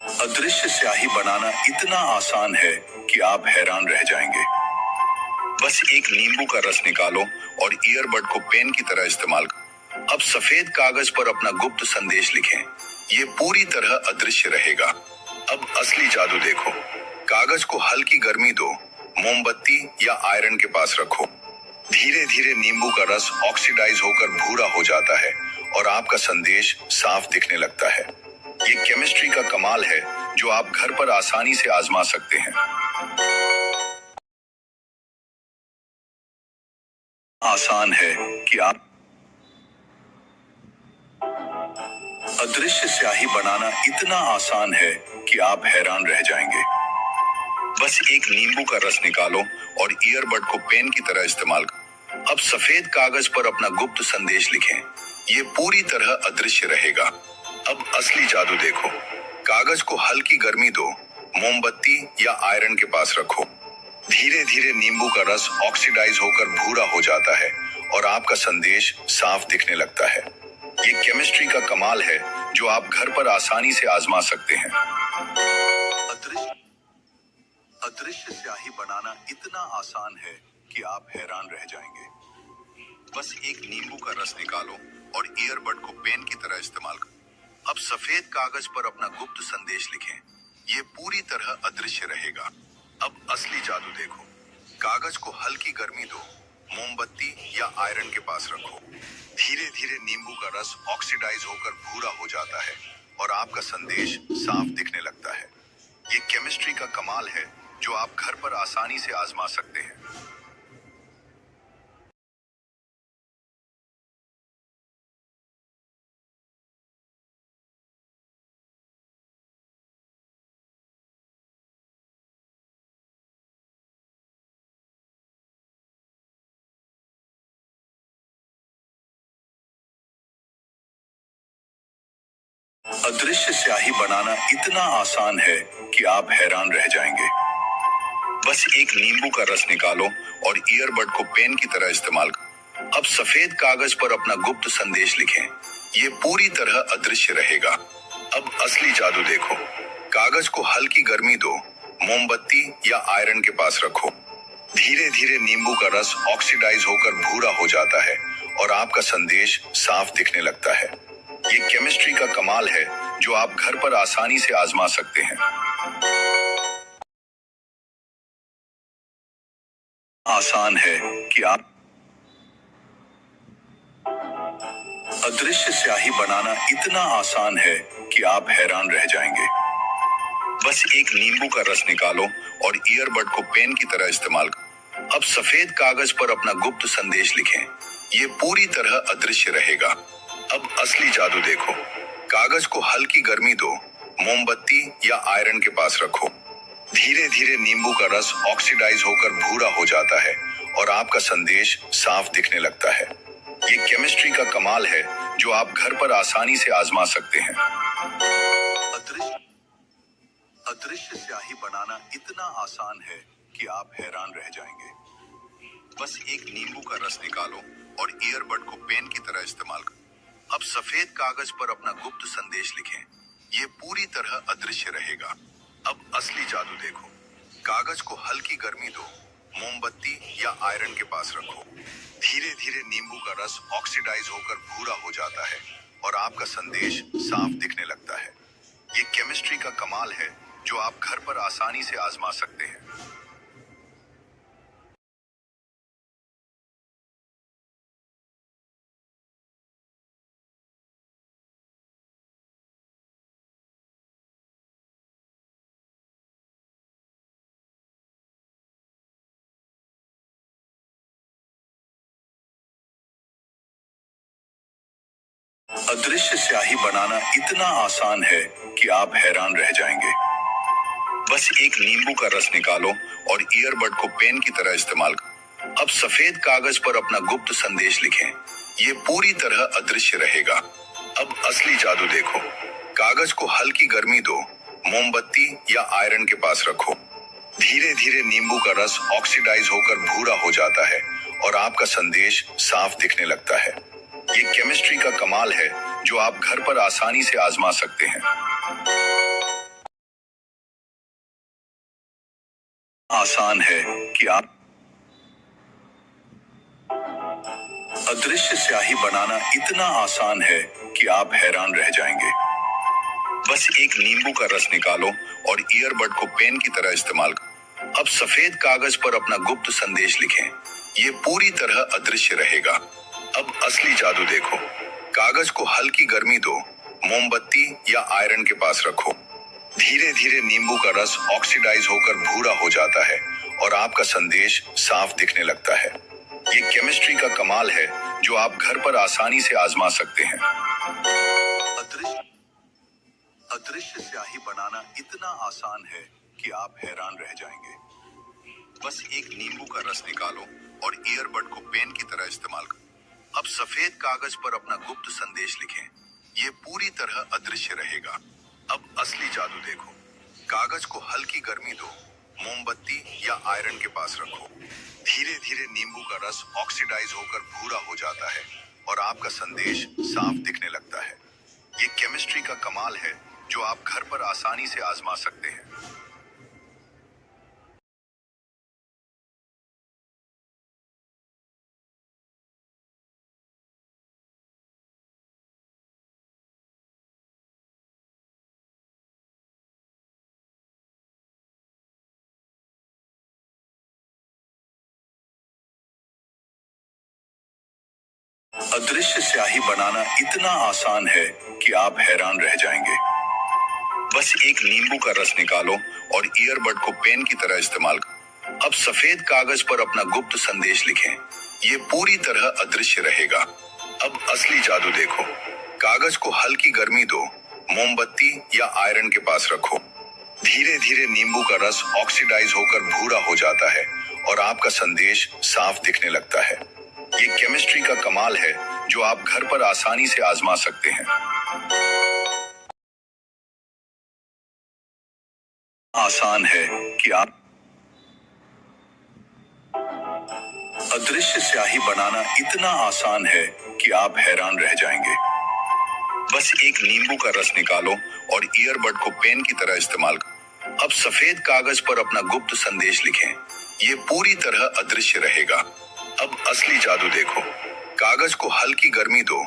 अदृश्य स्याही बनाना इतना आसान है कि आप हैरान रह जाएंगे। बस एक नींबू का रस निकालो और ईयरबड को पेन की तरह इस्तेमाल करो। अब सफेद कागज पर अपना गुप्त संदेश लिखें। ये पूरी तरह अदृश्य रहेगा। अब असली जादू देखो। कागज को हल्की गर्मी दो, मोमबत्ती या आयरन के पास रखो। धीरे धीरे नींबू का रस ऑक्सीडाइज होकर भूरा हो जाता है और आपका संदेश साफ दिखने लगता है। ये केमिस्ट्री का कमाल है जो आप घर पर आसानी से आजमा सकते हैं। आसान है कि आप अदृश्य स्याही बनाना इतना आसान है कि आप हैरान रह जाएंगे। बस एक नींबू का रस निकालो और ईयरबड को पेन की तरह इस्तेमाल करो। अब सफेद कागज पर अपना गुप्त संदेश लिखें। ये पूरी तरह अदृश्य रहेगा। अब असली जादू देखो। कागज को हल्की गर्मी दो, मोमबत्ती या आयरन के पास रखो। धीरे धीरे नींबू का रस ऑक्सीडाइज होकर भूरा हो जाता है और आपका संदेश साफ दिखने लगता है। ये केमिस्ट्री का कमाल है जो आप घर पर आसानी से आजमा सकते हैं। अदृश्य अदृश्य स्याही बनाना इतना आसान है कि आप हैरान रह जाएंगे। बस एक नींबू का रस निकालो और ईयरबड को पेन की तरह इस्तेमाल करो। अब सफेद कागज पर अपना गुप्त संदेश लिखें। ये पूरी तरह अदृश्य रहेगा। अब असली जादू देखो। कागज को हल्की गर्मी दो, मोमबत्ती या आयरन के पास रखो। धीरे धीरे नींबू का रस ऑक्सीडाइज होकर भूरा हो जाता है और आपका संदेश साफ दिखने लगता है। ये केमिस्ट्री का कमाल है जो आप घर पर आसानी से आजमा सकते हैं। अदृश्य स्याही बनाना इतना आसान है कि आप हैरान रह जाएंगे। बस एक नींबू का रस निकालो और ईयरबड को पेन की तरह इस्तेमाल करो। अब सफेद कागज पर अपना गुप्त संदेश लिखें। ये पूरी तरह अदृश्य रहेगा। अब असली जादू देखो। कागज को हल्की गर्मी दो, मोमबत्ती या आयरन के पास रखो। धीरे धीरे नींबू का रस ऑक्सीडाइज होकर भूरा हो जाता है और आपका संदेश साफ दिखने लगता है। ये केमिस्ट्री का कमाल है जो आप घर पर आसानी से आजमा सकते हैं। आसान है कि आप अदृश्य स्याही बनाना इतना आसान है कि आप हैरान रह जाएंगे। बस एक नींबू का रस निकालो और ईयरबड को पेन की तरह इस्तेमाल करो। अब सफेद कागज पर अपना गुप्त संदेश लिखें। ये पूरी तरह अदृश्य रहेगा। अब असली जादू देखो। कागज को हल्की गर्मी दो, मोमबत्ती या आयरन के पास रखो। धीरे धीरे नींबू का रस ऑक्सीडाइज होकर भूरा हो जाता है और आपका संदेश साफ दिखने लगता है। ये केमिस्ट्री का कमाल है जो आप घर पर आसानी से आजमा सकते हैं। अदृश्य अदृश्य स्याही बनाना इतना आसान है कि आप हैरान रह जाएंगे। बस एक नींबू का रस निकालो और ईयरबड को पेन की तरह इस्तेमाल करो। अब सफेद कागज पर अपना गुप्त संदेश लिखें। ये पूरी तरह अदृश्य रहेगा। अब असली जादू देखो। कागज को हल्की गर्मी दो, मोमबत्ती या आयरन के पास रखो। धीरे धीरे नींबू का रस ऑक्सीडाइज होकर भूरा हो जाता है और आपका संदेश साफ दिखने लगता है। ये केमिस्ट्री का कमाल है जो आप घर पर आसानी से आजमा सकते हैं। अदृश्य स्याही बनाना इतना आसान है कि आप हैरान रह जाएंगे। बस एक नींबू का रस निकालो और ईयरबड को पेन की तरह इस्तेमाल करो। अब सफेद कागज पर अपना गुप्त संदेश लिखें। ये पूरी तरह अदृश्य रहेगा। अब असली जादू देखो। कागज को हल्की गर्मी दो, मोमबत्ती या आयरन के पास रखो। धीरे धीरे नींबू का रस ऑक्सीडाइज होकर भूरा हो जाता है और आपका संदेश साफ दिखने लगता है। ये केमिस्ट्री का कमाल है जो आप घर पर आसानी से आजमा सकते हैं। आसान है कि आप अदृश्य स्याही बनाना इतना आसान है कि आप हैरान रह जाएंगे। बस एक नींबू का रस निकालो और ईयरबड को पेन की तरह इस्तेमाल करो। अब सफेद कागज पर अपना गुप्त संदेश लिखें। ये पूरी तरह अदृश्य रहेगा। अब असली जादू देखो। कागज को हल्की गर्मी दो, मोमबत्ती या आयरन के पास रखो। धीरे धीरे नींबू का रस ऑक्सीडाइज होकर भूरा हो जाता है और आपका संदेश साफ दिखने लगता है। ये केमिस्ट्री का कमाल है जो आप घर पर आसानी से आजमा सकते हैं। अदृश्य अदृश्य स्याही बनाना इतना आसान है कि आप हैरान रह जाएंगे। बस एक नींबू का रस निकालो और ईयरबड को पेन की तरह इस्तेमाल करो। अब सफेद कागज पर अपना गुप्त संदेश लिखें। ये पूरी तरह अदृश्य रहेगा। अब असली जादू देखो। कागज को हल्की गर्मी दो, मोमबत्ती या आयरन के पास रखो। धीरे धीरे नींबू का रस ऑक्सीडाइज होकर भूरा हो जाता है और आपका संदेश साफ दिखने लगता है। ये केमिस्ट्री का कमाल है जो आप घर पर आसानी से आजमा सकते हैं। अदृश्य स्याही बनाना इतना आसान है कि आप हैरान रह जाएंगे। बस एक नींबू का रस निकालो और ईयरबड को पेन की तरह इस्तेमाल करो। अब सफेद कागज पर अपना गुप्त संदेश लिखें। ये पूरी तरह अदृश्य रहेगा। अब असली जादू देखो। कागज को हल्की गर्मी दो, मोमबत्ती या आयरन के पास रखो। धीरे धीरे नींबू का रस ऑक्सीडाइज होकर भूरा हो जाता है और आपका संदेश साफ दिखने लगता है। ये केमिस्ट्री का कमाल है जो आप घर पर आसानी से आजमा सकते हैं। आसान है कि आप अदृश्य स्याही बनाना इतना आसान है कि आप हैरान रह जाएंगे। बस एक नींबू का रस निकालो और ईयरबड को पेन की तरह इस्तेमाल करो। अब सफेद कागज पर अपना गुप्त संदेश लिखें। ये पूरी तरह अदृश्य रहेगा। अब असली जादू देखो। कागज को हल्की गर्मी दो,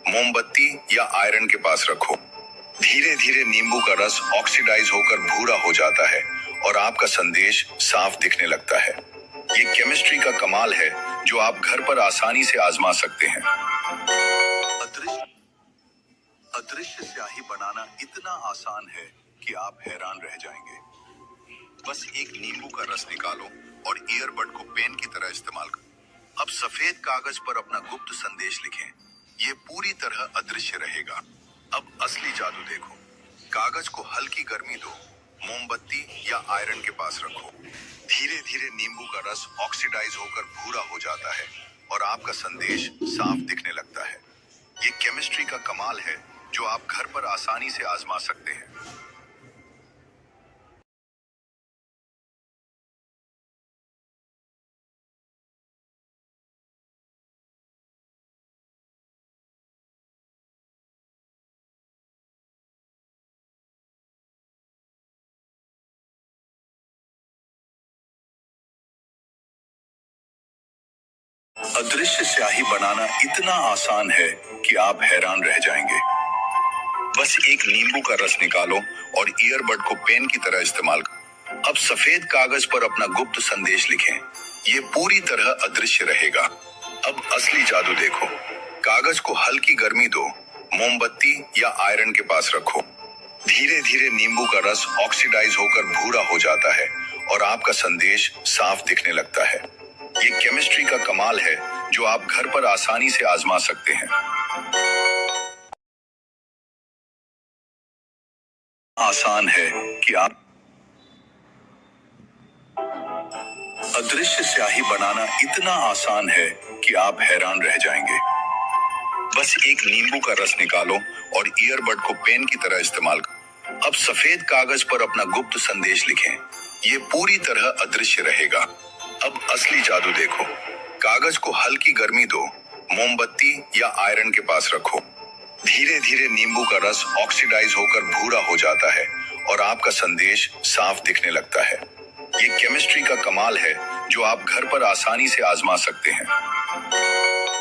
मोमबत्ती या आयरन के पास रखो। धीरे धीरे नींबू का रस ऑक्सीडाइज होकर भूरा हो जाता है और आपका संदेश साफ दिखने लगता है। ये केमिस्ट्री का कमाल है जो आप घर पर आसानी से आजमा सकते हैं। अदृश्य अदृश्य स्याही बनाना इतना आसान है कि आप हैरान रह जाएंगे। बस एक नींबू का रस निकालो और ईयरबड को पेन की तरह इस्तेमाल करो। अब सफेद कागज पर अपना गुप्त संदेश लिखें। ये पूरी तरह अदृश्य रहेगा। अब असली जादू देखो। कागज को हल्की गर्मी दो, मोमबत्ती या आयरन के पास रखो। धीरे धीरे नींबू का रस ऑक्सीडाइज होकर भूरा हो जाता है और आपका संदेश साफ दिखने लगता है। ये केमिस्ट्री का कमाल है जो आप घर पर आसानी से आजमा सकते हैं। अदृश्य स्याही बनाना इतना आसान है कि आप हैरान रह जाएंगे। बस एक नींबू का रस निकालो और ईयरबड को पेन की तरह इस्तेमाल करो। अब सफेद कागज पर अपना गुप्त संदेश लिखें। ये पूरी तरह अदृश्य रहेगा। अब असली जादू देखो। कागज को हल्की गर्मी दो, मोमबत्ती या आयरन के पास रखो। धीरे धीरे नींबू का रस ऑक्सीडाइज होकर भूरा हो जाता है और आपका संदेश साफ दिखने लगता है। ये केमिस्ट्री का कमाल है जो आप घर पर आसानी से आजमा सकते हैं। आसान है कि आप अदृश्य स्याही बनाना इतना आसान है कि आप हैरान रह जाएंगे। बस एक नींबू का रस निकालो और ईयरबड को पेन की तरह इस्तेमाल करो। अब सफेद कागज पर अपना गुप्त संदेश लिखें। ये पूरी तरह अदृश्य रहेगा। अब असली जादू देखो। कागज को हल्की गर्मी दो, मोमबत्ती या आयरन के पास रखो। धीरे धीरे नींबू का रस ऑक्सीडाइज होकर भूरा हो जाता है और आपका संदेश साफ दिखने लगता है। ये केमिस्ट्री का कमाल है जो आप घर पर आसानी से आजमा सकते हैं।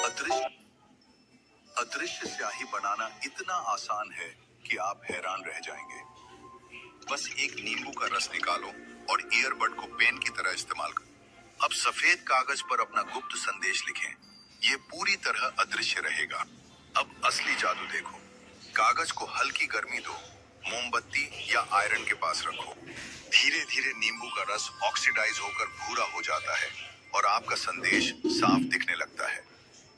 अदृश्य अदृश्य स्याही बनाना इतना आसान है कि आप हैरान रह जाएंगे। बस एक नींबू का रस निकालो और ईयरबड को पेन की तरह इस्तेमाल करो। अब सफेद कागज पर अपना गुप्त संदेश लिखें। ये पूरी तरह अदृश्य रहेगा। अब असली जादू देखो। कागज को हल्की गर्मी दो, मोमबत्ती या आयरन के पास रखो। धीरे धीरे नींबू का रस ऑक्सीडाइज होकर भूरा हो जाता है और आपका संदेश साफ दिखने लगता है।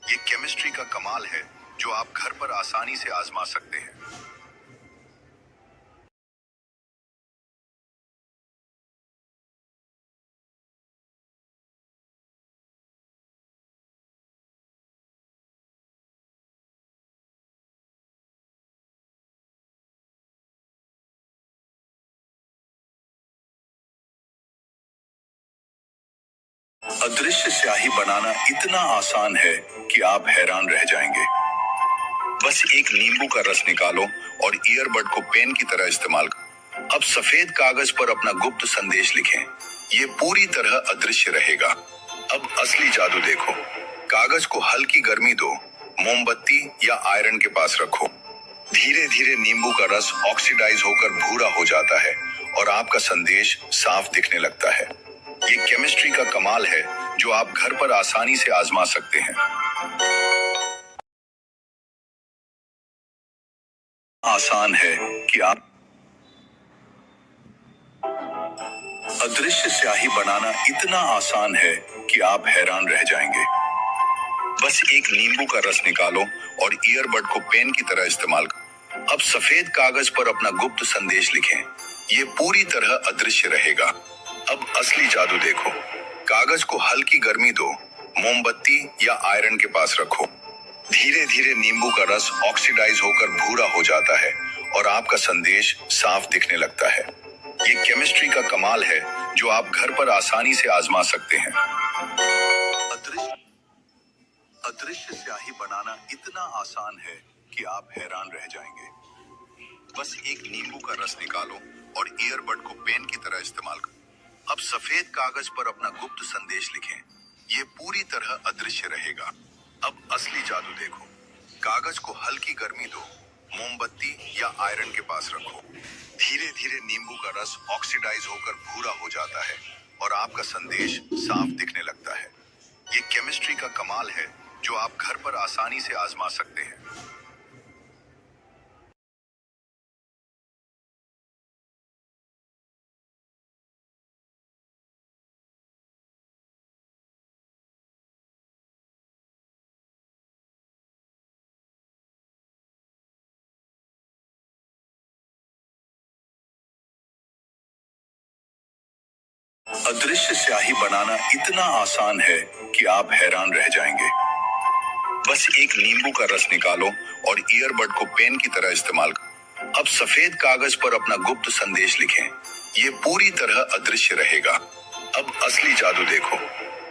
ये केमिस्ट्री का कमाल है जो आप घर पर आसानी से आजमा सकते हैं। अदृश्य स्याही बनाना इतना आसान है कि आप हैरान रह जाएंगे। बस एक नींबू का रस निकालो और ईयरबड को पेन की तरह इस्तेमाल करो। अब सफेद कागज पर अपना गुप्त संदेश लिखें। ये पूरी तरह अदृश्य रहेगा। अब असली जादू देखो। कागज को हल्की गर्मी दो, मोमबत्ती या आयरन के पास रखो। धीरे धीरे नींबू का रस ऑक्सीडाइज होकर भूरा हो जाता है और आपका संदेश साफ दिखने लगता है। ये केमिस्ट्री का कमाल है जो आप घर पर आसानी से आजमा सकते हैं। आसान है कि आप अदृश्य स्याही बनाना इतना आसान है कि आप हैरान रह जाएंगे। बस एक नींबू का रस निकालो और ईयरबड को पेन की तरह इस्तेमाल करो। अब सफेद कागज पर अपना गुप्त संदेश लिखें। ये पूरी तरह अदृश्य रहेगा। अब असली जादू देखो। कागज को हल्की गर्मी दो, मोमबत्ती या आयरन के पास रखो। धीरे धीरे नींबू का रस ऑक्सीडाइज होकर भूरा हो जाता है और आपका संदेश साफ दिखने लगता है। ये केमिस्ट्री का कमाल है जो आप घर पर आसानी से आजमा सकते हैं। अदृश्य अदृश्य स्याही बनाना इतना आसान है कि आप हैरान रह जाएंगे। बस एक नींबू का रस निकालो और ईयरबड को पेन की तरह इस्तेमाल करो। अब सफेद कागज पर अपना गुप्त संदेश लिखें। ये पूरी तरह अदृश्य रहेगा। अब असली जादू देखो। कागज को हल्की गर्मी दो, मोमबत्ती या आयरन के पास रखो। धीरे धीरे नींबू का रस ऑक्सीडाइज होकर भूरा हो जाता है और आपका संदेश साफ दिखने लगता है। ये केमिस्ट्री का कमाल है जो आप घर पर आसानी से आजमा सकते हैं। अदृश्य स्याही बनाना इतना आसान है कि आप हैरान रह जाएंगे। बस एक नींबू का रस निकालो और ईयरबड को पेन की तरह इस्तेमाल करो। अब सफेद कागज पर अपना गुप्त संदेश लिखें। ये पूरी तरह अदृश्य रहेगा। अब असली जादू देखो।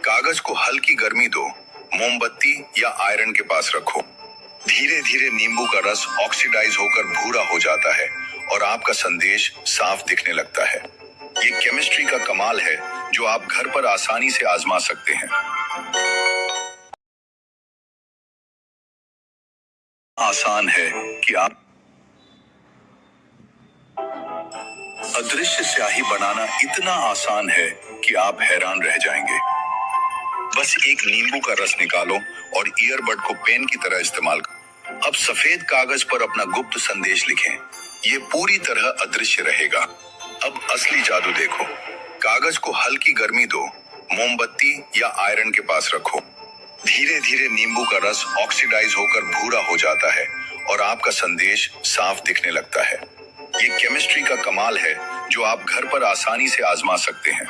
कागज को हल्की गर्मी दो, मोमबत्ती या आयरन के पास रखो। धीरे धीरे नींबू का रस ऑक्सीडाइज होकर भूरा हो जाता है और आपका संदेश साफ दिखने लगता है। ये केमिस्ट्री का कमाल है जो आप घर पर आसानी से आजमा सकते हैं। आसान है कि आप अदृश्य स्याही बनाना इतना आसान है कि आप हैरान रह जाएंगे। बस एक नींबू का रस निकालो और ईयरबड को पेन की तरह इस्तेमाल करो। अब सफेद कागज पर अपना गुप्त संदेश लिखें। ये पूरी तरह अदृश्य रहेगा। अब असली जादू देखो। कागज को हल्की गर्मी दो, मोमबत्ती या आयरन के पास रखो। धीरे धीरे नींबू का रस ऑक्सीडाइज होकर भूरा हो जाता है और आपका संदेश साफ दिखने लगता है। ये केमिस्ट्री का कमाल है जो आप घर पर आसानी से आजमा सकते हैं।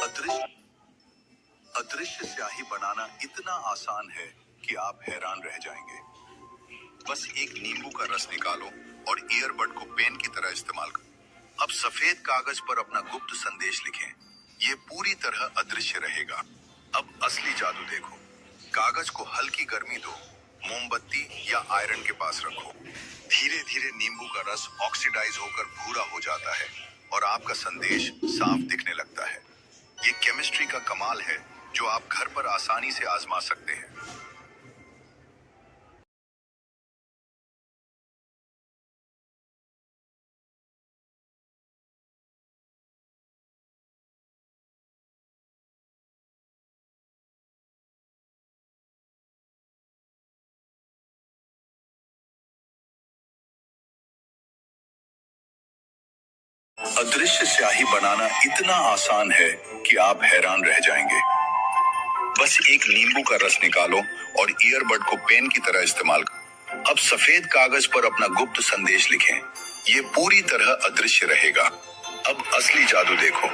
अदृश्य अदृश्य स्याही बनाना इतना आसान है कि आप हैरान रह जाएंगे। बस एक नींबू का रस निकालो और ईयरबड को पेन की तरह इस्तेमाल करो। अब सफेद कागज पर अपना गुप्त संदेश लिखें। ये पूरी तरह अदृश्य रहेगा। अब असली जादू देखो। कागज को हल्की गर्मी दो, मोमबत्ती या आयरन के पास रखो। धीरे धीरे नींबू का रस ऑक्सीडाइज होकर भूरा हो जाता है और आपका संदेश साफ दिखने लगता है। ये केमिस्ट्री का कमाल है जो आप घर पर आसानी से आजमा सकते हैं। अदृश्य स्याही बनाना इतना आसान है कि आप हैरान रह जाएंगे। बस एक नींबू का रस निकालो और ईयरबड को पेन की तरह इस्तेमाल करो। अब सफेद कागज पर अपना गुप्त संदेश लिखें। ये पूरी तरह अदृश्य रहेगा। अब असली जादू देखो।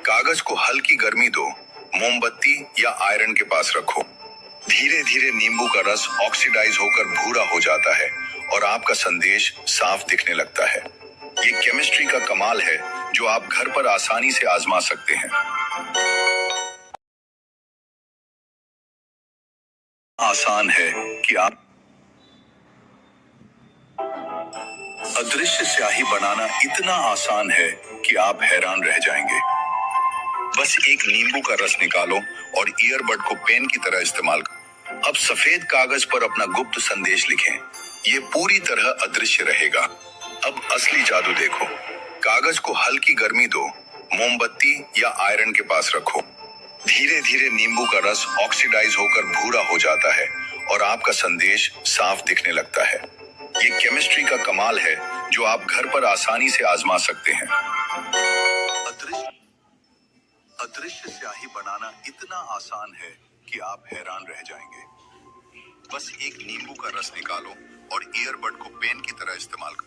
कागज को हल्की गर्मी दो, मोमबत्ती या आयरन के पास रखो। धीरे धीरे नींबू का रस ऑक्सीडाइज होकर भूरा हो जाता है और आपका संदेश साफ दिखने लगता है। ये केमिस्ट्री का कमाल है जो आप घर पर आसानी से आजमा सकते हैं। आसान है कि आप अदृश्य स्याही बनाना इतना आसान है कि आप हैरान रह जाएंगे। बस एक नींबू का रस निकालो और ईयरबड को पेन की तरह इस्तेमाल करो। अब सफेद कागज पर अपना गुप्त संदेश लिखें। ये पूरी तरह अदृश्य रहेगा। अब असली जादू देखो। कागज को हल्की गर्मी दो, मोमबत्ती या आयरन के पास रखो। धीरे धीरे नींबू का रस ऑक्सीडाइज होकर भूरा हो जाता है और आपका संदेश साफ दिखने लगता है। ये केमिस्ट्री का कमाल है जो आप घर पर आसानी से आजमा सकते हैं। अदृश्य अदृश्य स्याही बनाना इतना आसान है कि आप हैरान रह जाएंगे। बस एक नींबू का रस निकालो और ईयरबड को पेन की तरह इस्तेमाल करो।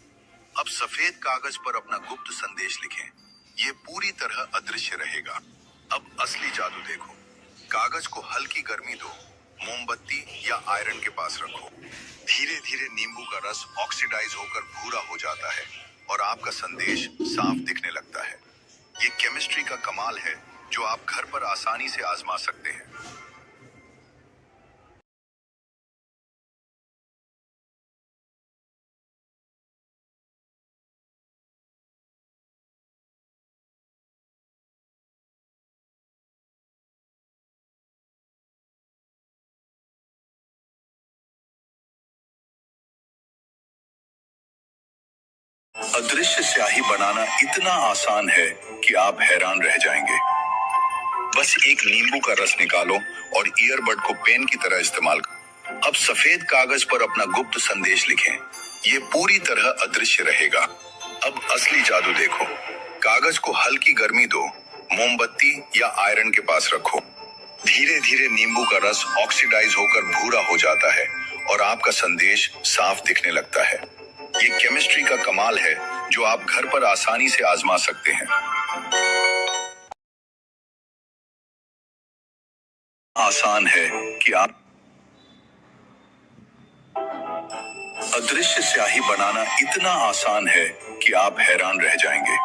अब सफेद कागज पर अपना गुप्त संदेश लिखें। ये पूरी तरह अदृश्य रहेगा। अब असली जादू देखो। कागज को हल्की गर्मी दो, मोमबत्ती या आयरन के पास रखो। धीरे धीरे नींबू का रस ऑक्सीडाइज होकर भूरा हो जाता है और आपका संदेश साफ दिखने लगता है। ये केमिस्ट्री का कमाल है जो आप घर पर आसानी से आजमा सकते हैं। अदृश्य स्याही बनाना इतना आसान है कि आप हैरान रह जाएंगे। बस एक नींबू का रस निकालो और ईयरबड को पेन की तरह इस्तेमाल करो। अब सफेद कागज पर अपना गुप्त संदेश लिखें। ये पूरी तरह अदृश्य रहेगा। अब असली जादू देखो। कागज को हल्की गर्मी दो, मोमबत्ती या आयरन के पास रखो। धीरे धीरे नींबू का रस ऑक्सीडाइज होकर भूरा हो जाता है और आपका संदेश साफ दिखने लगता है। ये केमिस्ट्री का कमाल है जो आप घर पर आसानी से आजमा सकते हैं। आसान है कि आप अदृश्य स्याही बनाना इतना आसान है कि आप हैरान रह जाएंगे।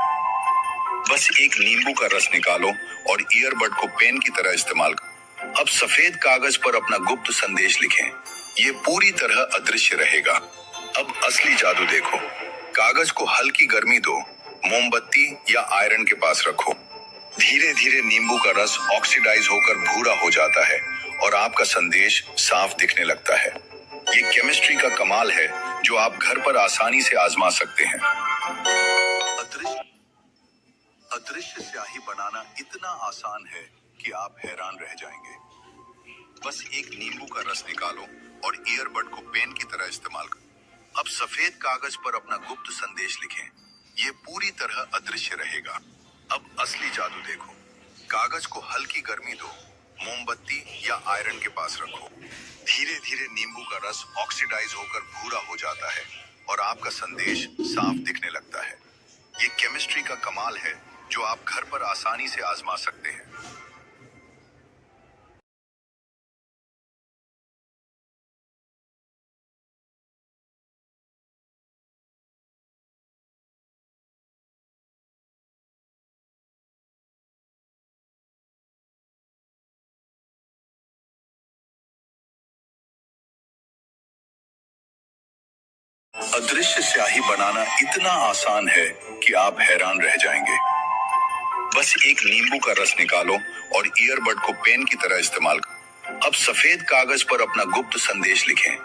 बस एक नींबू का रस निकालो और ईयरबड को पेन की तरह इस्तेमाल करो। अब सफेद कागज पर अपना गुप्त संदेश लिखें। ये पूरी तरह अदृश्य रहेगा। अब असली जादू देखो। कागज को हल्की गर्मी दो, मोमबत्ती या आयरन के पास रखो। धीरे धीरे नींबू का रस ऑक्सीडाइज होकर भूरा हो जाता है और आपका संदेश साफ दिखने लगता है। ये केमिस्ट्री का कमाल है जो आप घर पर आसानी से आजमा सकते हैं। अदृश्य अदृश्य स्याही बनाना इतना आसान है कि आप हैरान रह जाएंगे। बस एक नींबू का रस निकालो और ईयरबड को पेन की तरह इस्तेमाल करो। अब सफेद कागज पर अपना गुप्त संदेश लिखें। ये पूरी तरह अदृश्य रहेगा। अब असली जादू देखो। कागज को हल्की गर्मी दो, मोमबत्ती या आयरन के पास रखो। धीरे धीरे नींबू का रस ऑक्सीडाइज होकर भूरा हो जाता है और आपका संदेश साफ दिखने लगता है। ये केमिस्ट्री का कमाल है जो आप घर पर आसानी से आजमा सकते हैं। अदृश्य स्याही बनाना इतना आसान है कि आप हैरान रह जाएंगे। बस एक नींबू का रस निकालो और ईयरबड को पेन की तरह इस्तेमाल करो। अब सफेद कागज पर अपना गुप्त संदेश लिखें।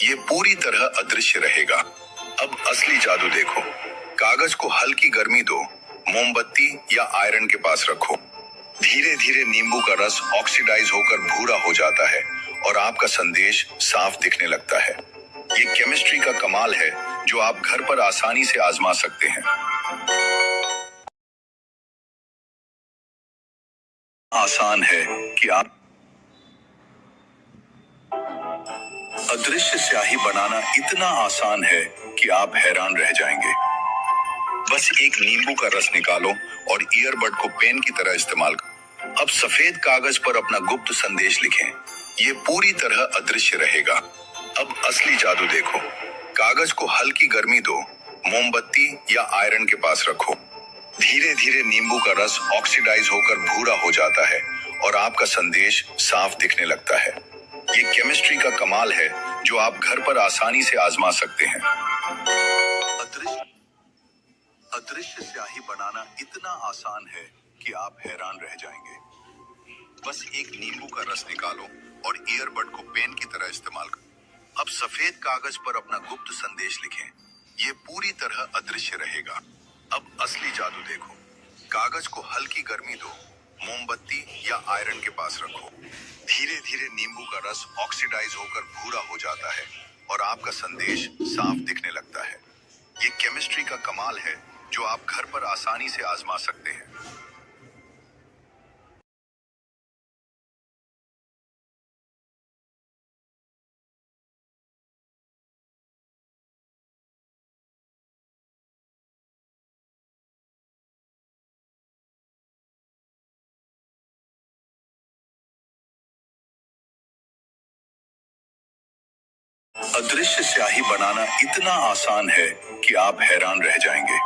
ये पूरी तरह अदृश्य रहेगा। अब असली जादू देखो। कागज को हल्की गर्मी दो, मोमबत्ती या आयरन के पास रखो। धीरे धीरे नींबू का रस ऑक्सीडाइज होकर भूरा हो जाता है और आपका संदेश साफ दिखने लगता है। ये केमिस्ट्री का कमाल है जो आप घर पर आसानी से आजमा सकते हैं। आसान है कि आप अदृश्य स्याही बनाना इतना आसान है कि आप हैरान रह जाएंगे। बस एक नींबू का रस निकालो और ईयरबड को पेन की तरह इस्तेमाल करो। अब सफेद कागज पर अपना गुप्त संदेश लिखें। ये पूरी तरह अदृश्य रहेगा। अब असली जादू देखो। कागज को हल्की गर्मी दो, मोमबत्ती या आयरन के पास रखो। धीरे धीरे नींबू का रस ऑक्सीडाइज होकर भूरा हो जाता है और आपका संदेश साफ दिखने लगता है। ये केमिस्ट्री का कमाल है जो आप घर पर आसानी से आजमा सकते हैं। अदृश्य स्याही बनाना इतना आसान है कि आप हैरान रह जाएंगे। बस एक नींबू का रस निकालो और ईयरबड को पेन की तरह इस्तेमाल करो। अब सफेद कागज पर अपना गुप्त संदेश लिखें। ये पूरी तरह अदृश्य रहेगा। अब असली जादू देखो। कागज को हल्की गर्मी दो, मोमबत्ती या आयरन के पास रखो। धीरे धीरे नींबू का रस ऑक्सीडाइज होकर भूरा हो जाता है और आपका संदेश साफ दिखने लगता है। ये केमिस्ट्री का कमाल है जो आप घर पर आसानी से आजमा सकते हैं। अदृश्य स्याही बनाना इतना आसान है कि आप हैरान रह जाएंगे।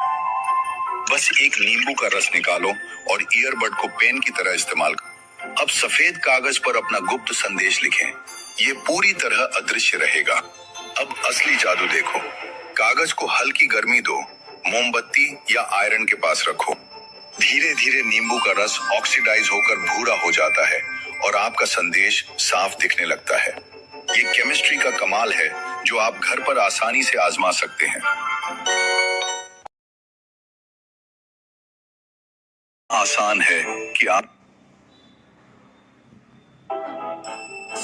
बस एक नींबू का रस निकालो और ईयरबड को पेन की तरह इस्तेमाल करो। अब सफेद कागज पर अपना गुप्त संदेश लिखें। ये पूरी तरह अदृश्य रहेगा। अब असली जादू देखो। कागज को हल्की गर्मी दो, मोमबत्ती या आयरन के पास रखो। धीरे धीरे नींबू का रस ऑक्सीडाइज होकर भूरा हो जाता है और आपका संदेश साफ दिखने लगता है। ये केमिस्ट्री का कमाल है जो आप घर पर आसानी से आजमा सकते हैं। आसान है कि आप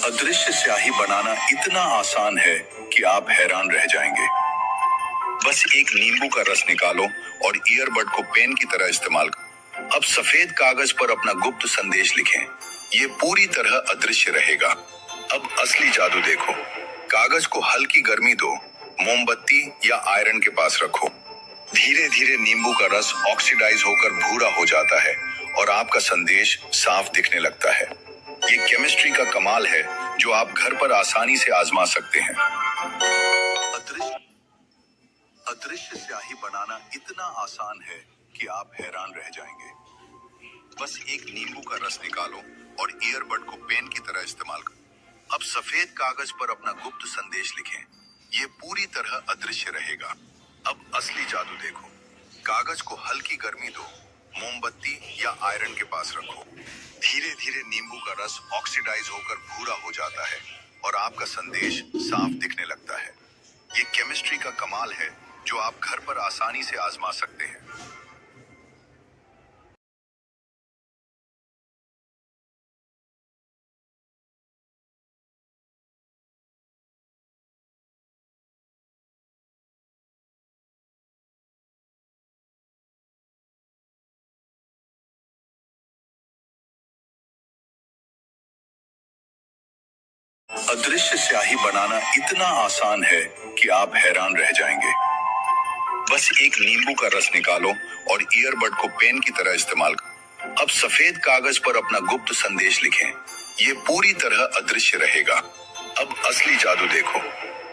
अदृश्य स्याही बनाना इतना आसान है कि आप हैरान रह जाएंगे। बस एक नींबू का रस निकालो और ईयरबड को पेन की तरह इस्तेमाल करो। अब सफेद कागज पर अपना गुप्त संदेश लिखें। ये पूरी तरह अदृश्य रहेगा। अब असली जादू देखो। कागज को हल्की गर्मी दो, मोमबत्ती या आयरन के पास रखो। धीरे धीरे नींबू का रस ऑक्सीडाइज होकर भूरा हो जाता है और आपका संदेश साफ दिखने लगता है। ये केमिस्ट्री का कमाल है जो आप घर पर आसानी से आजमा सकते हैं। अदृश्य स्याही बनाना इतना आसान है कि आप हैरान रह जाएंगे। बस एक नींबू का रस निकालो और ईयरबड को पेन की तरह इस्तेमाल करो। अब सफेद कागज पर अपना गुप्त संदेश लिखें। ये पूरी तरह अदृश्य रहेगा। अब असली जादू देखो। कागज को हल्की गर्मी दो, मोमबत्ती या आयरन के पास रखो। धीरे धीरे नींबू का रस ऑक्सीडाइज होकर भूरा हो जाता है और आपका संदेश साफ दिखने लगता है। ये केमिस्ट्री का कमाल है जो आप घर पर आसानी से आजमा सकते हैं। अदृश्य स्याही बनाना इतना आसान है कि आप हैरान रह जाएंगे। बस एक नींबू का रस निकालो और ईयरबड को पेन की तरह इस्तेमाल करो। अब सफेद कागज पर अपना गुप्त संदेश लिखें। ये पूरी तरह अदृश्य रहेगा। अब असली जादू देखो।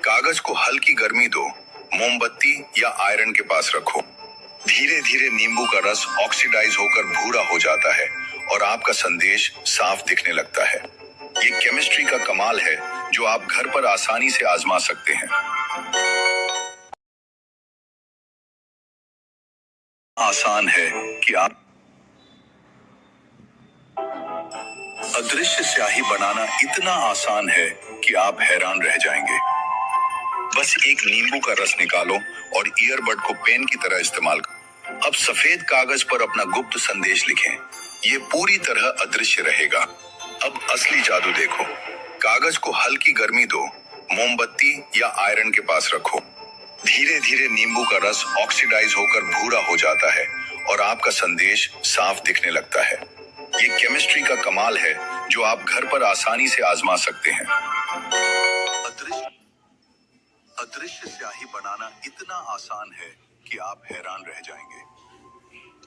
कागज को हल्की गर्मी दो, मोमबत्ती या आयरन के पास रखो। धीरे धीरे नींबू का रस ऑक्सीडाइज होकर भूरा हो जाता है और आपका संदेश साफ दिखने लगता है। ये केमिस्ट्री का कमाल है जो आप घर पर आसानी से आजमा सकते हैं। आसान है कि आप अदृश्य स्याही बनाना इतना आसान है कि आप हैरान रह जाएंगे। बस एक नींबू का रस निकालो और ईयरबड को पेन की तरह इस्तेमाल करो। अब सफेद कागज पर अपना गुप्त संदेश लिखें। ये पूरी तरह अदृश्य रहेगा। अब असली जादू देखो। कागज को हल्की गर्मी दो, मोमबत्ती या आयरन के पास रखो। धीरे धीरे नींबू का रस ऑक्सीडाइज होकर भूरा हो जाता है और आपका संदेश साफ दिखने लगता है। ये केमिस्ट्री का कमाल है जो आप घर पर आसानी से आजमा सकते हैं। अदृश्य अदृश्य स्याही बनाना इतना आसान है कि आप हैरान रह जाएंगे।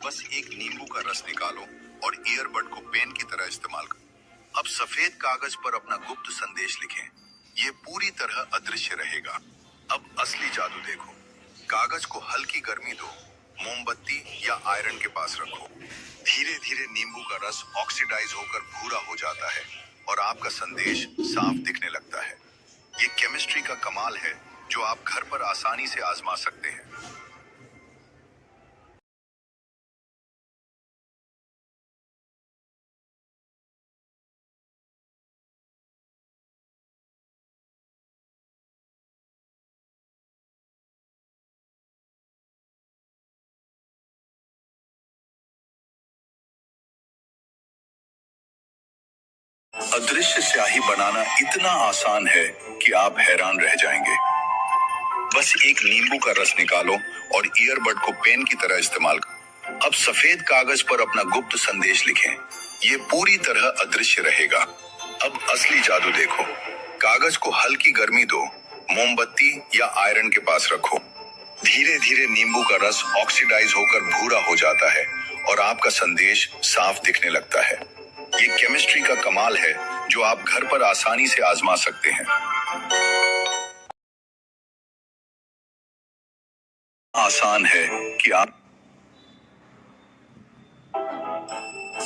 बस एक नींबू का रस निकालो और ईयरबड को पेन की तरह इस्तेमाल करो। अब सफेद कागज पर अपना गुप्त संदेश लिखें। ये पूरी तरह अदृश्य रहेगा। अब असली जादू देखो। कागज को हल्की गर्मी दो, मोमबत्ती या आयरन के पास रखो। धीरे धीरे नींबू का रस ऑक्सीडाइज होकर भूरा हो जाता है और आपका संदेश साफ दिखने लगता है। ये केमिस्ट्री का कमाल है जो आप घर पर आसानी से आजमा सकते हैं। अदृश्य स्याही बनाना इतना आसान है कि आप हैरान रह जाएंगे। बस एक नींबू का रस निकालो और ईयरबड को पेन की तरह इस्तेमाल करो। अब सफेद कागज पर अपना गुप्त संदेश लिखें। ये पूरी तरह अदृश्य रहेगा। अब असली जादू देखो। कागज को हल्की गर्मी दो, मोमबत्ती या आयरन के पास रखो। धीरे धीरे नींबू का रस ऑक्सीडाइज होकर भूरा हो जाता है और आपका संदेश साफ दिखने लगता है। ये केमिस्ट्री का कमाल है जो आप घर पर आसानी से आजमा सकते हैं। आसान है कि आप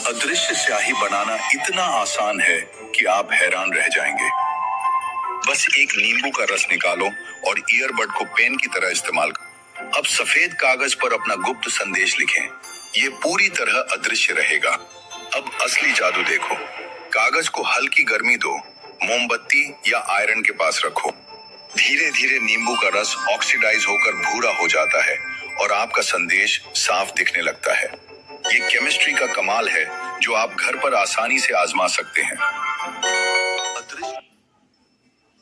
अदृश्य स्याही बनाना इतना आसान है कि आप हैरान रह जाएंगे। बस एक नींबू का रस निकालो और ईयरबड को पेन की तरह इस्तेमाल करो। अब सफेद कागज पर अपना गुप्त संदेश लिखें। ये पूरी तरह अदृश्य रहेगा। अब असली जादू देखो। कागज को हल्की गर्मी दो, मोमबत्ती या आयरन के पास रखो। धीरे धीरे नींबू का रस ऑक्सीडाइज होकर भूरा हो जाता है और आपका संदेश साफ दिखने लगता है। ये केमिस्ट्री का कमाल है जो आप घर पर आसानी से आजमा सकते हैं। अदृश्य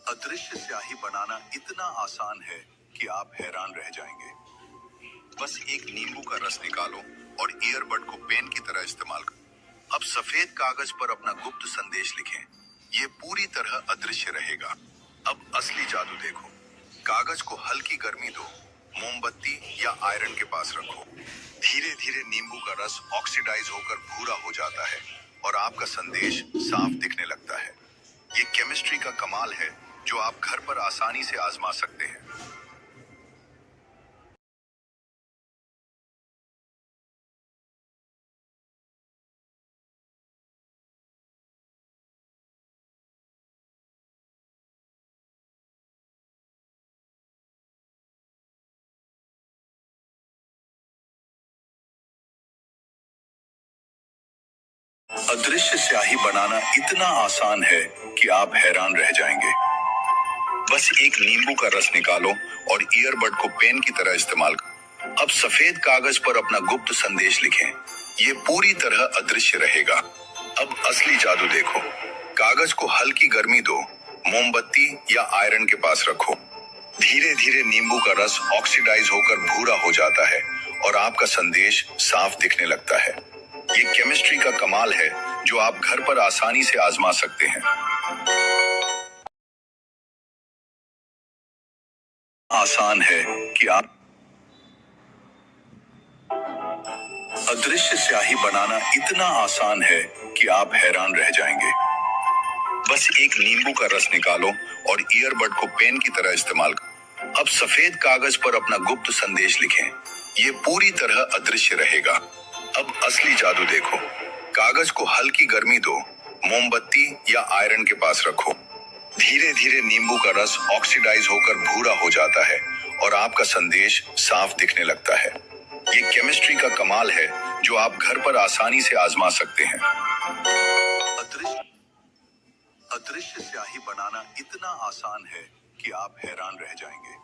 अदृश्य स्याही बनाना इतना आसान है कि आप हैरान रह जाएंगे। बस एक नींबू का रस निकालो और ईयरबड को पेन की तरह इस्तेमाल करो। अब सफेद कागज पर अपना गुप्त संदेश लिखें। ये पूरी तरह अदृश्य रहेगा। अब असली जादू देखो। कागज को हल्की गर्मी दो, मोमबत्ती या आयरन के पास रखो। धीरे धीरे नींबू का रस ऑक्सीडाइज होकर भूरा हो जाता है और आपका संदेश साफ दिखने लगता है। ये केमिस्ट्री का कमाल है जो आप घर पर आसानी से आजमा सकते हैं। अदृश्य स्याही बनाना इतना आसान है कि आप हैरान रह जाएंगे। बस एक नींबू का रस निकालो और ईयरबड को पेन की तरह इस्तेमाल करो। अब सफेद कागज पर अपना गुप्त संदेश लिखें। ये पूरी तरह अदृश्य रहेगा। अब असली जादू देखो। कागज को हल्की गर्मी दो, मोमबत्ती या आयरन के पास रखो। धीरे धीरे नींबू का रस ऑक्सीडाइज होकर भूरा हो जाता है और आपका संदेश साफ दिखने लगता है। ये केमिस्ट्री का कमाल है जो आप घर पर आसानी से आजमा सकते हैं। आसान है कि आप अदृश्य स्याही बनाना इतना आसान है कि आप हैरान रह जाएंगे। बस एक नींबू का रस निकालो और ईयरबड को पेन की तरह इस्तेमाल करो। अब सफेद कागज पर अपना गुप्त संदेश लिखें। ये पूरी तरह अदृश्य रहेगा। अब असली जादू देखो। कागज को हल्की गर्मी दो, मोमबत्ती या आयरन के पास रखो। धीरे धीरे नींबू का रस ऑक्सीडाइज होकर भूरा हो जाता है और आपका संदेश साफ दिखने लगता है। ये केमिस्ट्री का कमाल है जो आप घर पर आसानी से आजमा सकते हैं। अदृश्य अदृश्य स्याही बनाना इतना आसान है कि आप हैरान रह जाएंगे।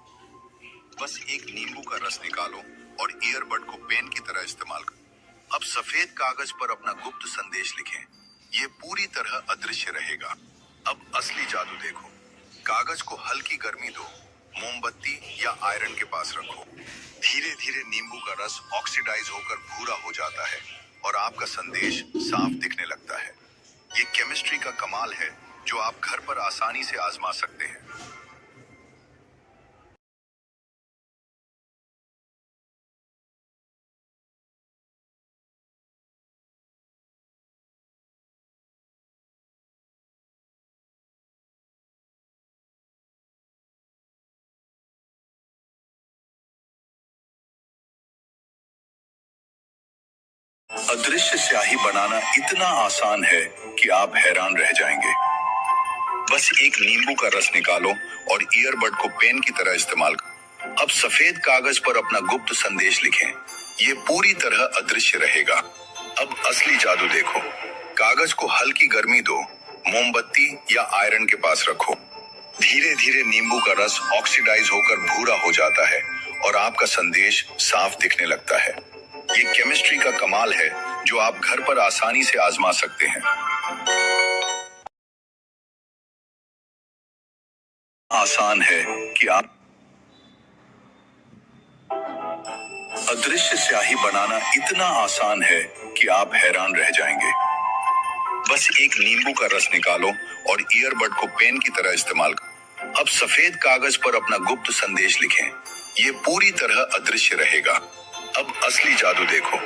बस एक नींबू का रस निकालो और ईयरबड को पेन की तरह इस्तेमाल करो। अब सफेद कागज पर अपना गुप्त संदेश लिखें। ये पूरी तरह अदृश्य रहेगा। अब असली जादू देखो। कागज को हल्की गर्मी दो, मोमबत्ती या आयरन के पास रखो। धीरे धीरे नींबू का रस ऑक्सीडाइज होकर भूरा हो जाता है और आपका संदेश साफ दिखने लगता है। ये केमिस्ट्री का कमाल है जो आप घर पर आसानी से आजमा सकते हैं। अदृश्य स्याही बनाना इतना आसान है कि आप हैरान रह जाएंगे। बस एक नींबू का रस निकालो और ईयरबड को पेन की तरह इस्तेमाल करो। अब सफेद कागज पर अपना गुप्त संदेश लिखें। ये पूरी तरह अदृश्य रहेगा। अब असली जादू देखो। कागज को हल्की गर्मी दो, मोमबत्ती या आयरन के पास रखो। धीरे धीरे नींबू का रस ऑक्सीडाइज होकर भूरा हो जाता है और आपका संदेश साफ दिखने लगता है। ये केमिस्ट्री का कमाल है जो आप घर पर आसानी से आजमा सकते हैं। आसान है कि आप अदृश्य स्याही बनाना इतना आसान है कि आप हैरान रह जाएंगे। बस एक नींबू का रस निकालो और ईयरबड को पेन की तरह इस्तेमाल करो। अब सफेद कागज पर अपना गुप्त संदेश लिखें। ये पूरी तरह अदृश्य रहेगा। अब असली जादू देखो।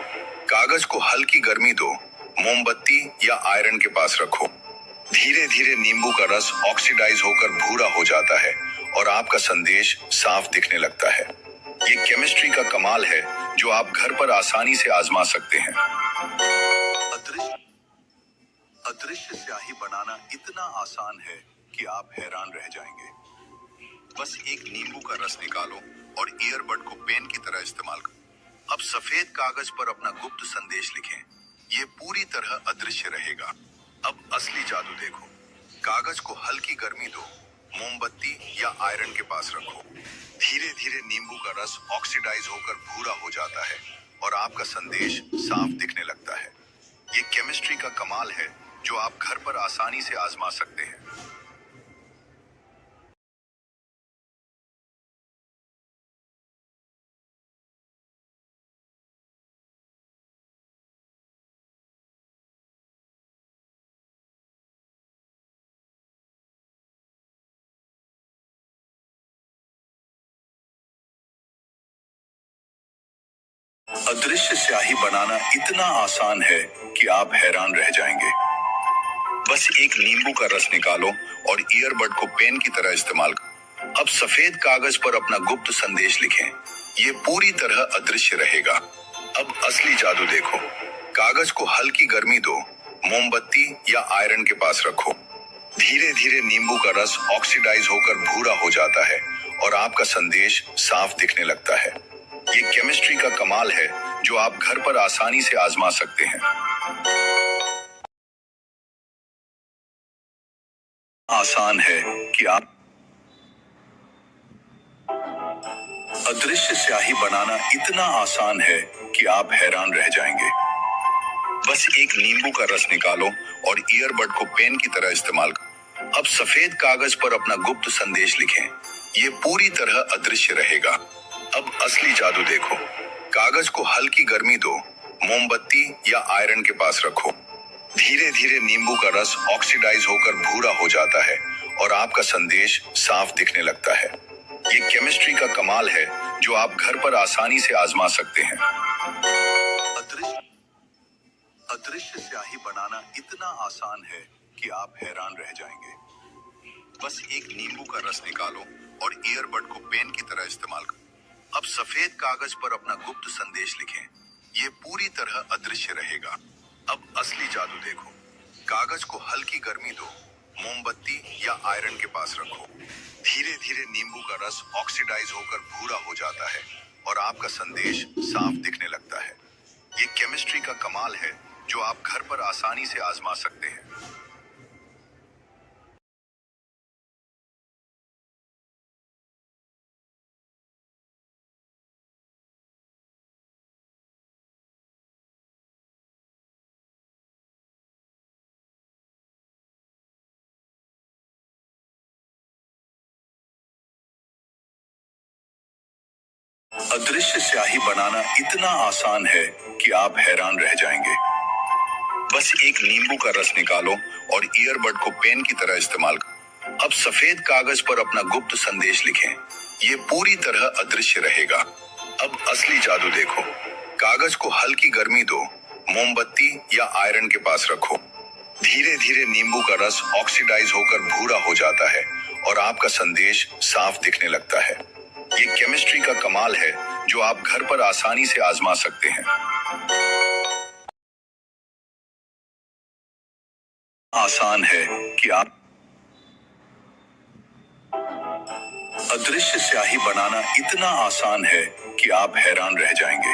कागज को हल्की गर्मी दो, मोमबत्ती या आयरन के पास रखो। धीरे धीरे नींबू का रस ऑक्सीडाइज होकर भूरा हो जाता है और आपका संदेश साफ दिखने लगता है। ये केमिस्ट्री का कमाल है जो आप घर पर आसानी से आजमा सकते हैं। अदृश्य अदृश्य स्याही बनाना इतना आसान है कि आप हैरान रह जाएंगे। बस एक नींबू का रस निकालो और ईयरबड को पेन की तरह इस्तेमाल करो। अब सफेद कागज पर अपना गुप्त संदेश लिखें। ये पूरी तरह अदृश्य रहेगा। अब असली जादू देखो। कागज को हल्की गर्मी दो, मोमबत्ती या आयरन के पास रखो। धीरे धीरे नींबू का रस ऑक्सीडाइज होकर भूरा हो जाता है और आपका संदेश साफ दिखने लगता है। ये केमिस्ट्री का कमाल है जो आप घर पर आसानी से आजमा सकते हैं। अदृश्य स्याही बनाना इतना आसान है कि आप हैरान रह जाएंगे। बस एक नींबू का रस निकालो और ईयरबड को पेन की तरह इस्तेमाल करो। अब सफेद कागज पर अपना गुप्त संदेश लिखें। ये पूरी तरह अदृश्य रहेगा। अब असली जादू देखो। कागज को हल्की गर्मी दो, मोमबत्ती या आयरन के पास रखो। धीरे धीरे नींबू का रस ऑक्सीडाइज होकर भूरा हो जाता है और आपका संदेश साफ दिखने लगता है। ये केमिस्ट्री का कमाल है जो आप घर पर आसानी से आजमा सकते हैं। आसान है कि आप अदृश्य स्याही बनाना इतना आसान है कि आप हैरान रह जाएंगे। बस एक नींबू का रस निकालो और ईयरबड को पेन की तरह इस्तेमाल करो। अब सफेद कागज पर अपना गुप्त संदेश लिखें। ये पूरी तरह अदृश्य रहेगा। अब असली जादू देखो। कागज को हल्की गर्मी दो, मोमबत्ती या आयरन के पास रखो। धीरे धीरे नींबू का रस ऑक्सीडाइज होकर भूरा हो जाता है और आपका संदेश साफ दिखने लगता है। ये केमिस्ट्री का कमाल है जो आप घर पर आसानी से आजमा सकते हैं। अदृश्य अदृश्य स्याही बनाना इतना आसान है कि आप हैरान रह जाएंगे। बस एक नींबू का रस निकालो और ईयरबड को पेन की तरह इस्तेमाल करो। अब सफेद कागज पर अपना गुप्त संदेश लिखें। ये पूरी तरह अदृश्य रहेगा। अब असली जादू देखो। कागज को हल्की गर्मी दो, मोमबत्ती या आयरन के पास रखो। धीरे धीरे नींबू का रस ऑक्सीडाइज होकर भूरा हो जाता है और आपका संदेश साफ दिखने लगता है। ये केमिस्ट्री का कमाल है जो आप घर पर आसानी से आजमा सकते हैं। अदृश्य स्याही बनाना इतना आसान है कि आप हैरान रह जाएंगे। बस एक नींबू का रस निकालो और ईयरबड को पेन की तरह इस्तेमाल करो। अब सफेद कागज पर अपना गुप्त संदेश लिखें। ये पूरी तरह अदृश्य रहेगा। अब असली जादू देखो। कागज को हल्की गर्मी दो, मोमबत्ती या आयरन के पास रखो। धीरे धीरे नींबू का रस ऑक्सीडाइज होकर भूरा हो जाता है और आपका संदेश साफ दिखने लगता है। ये केमिस्ट्री का कमाल है जो आप घर पर आसानी से आजमा सकते हैं। आसान है कि आप अदृश्य स्याही बनाना इतना आसान है कि आप हैरान रह जाएंगे।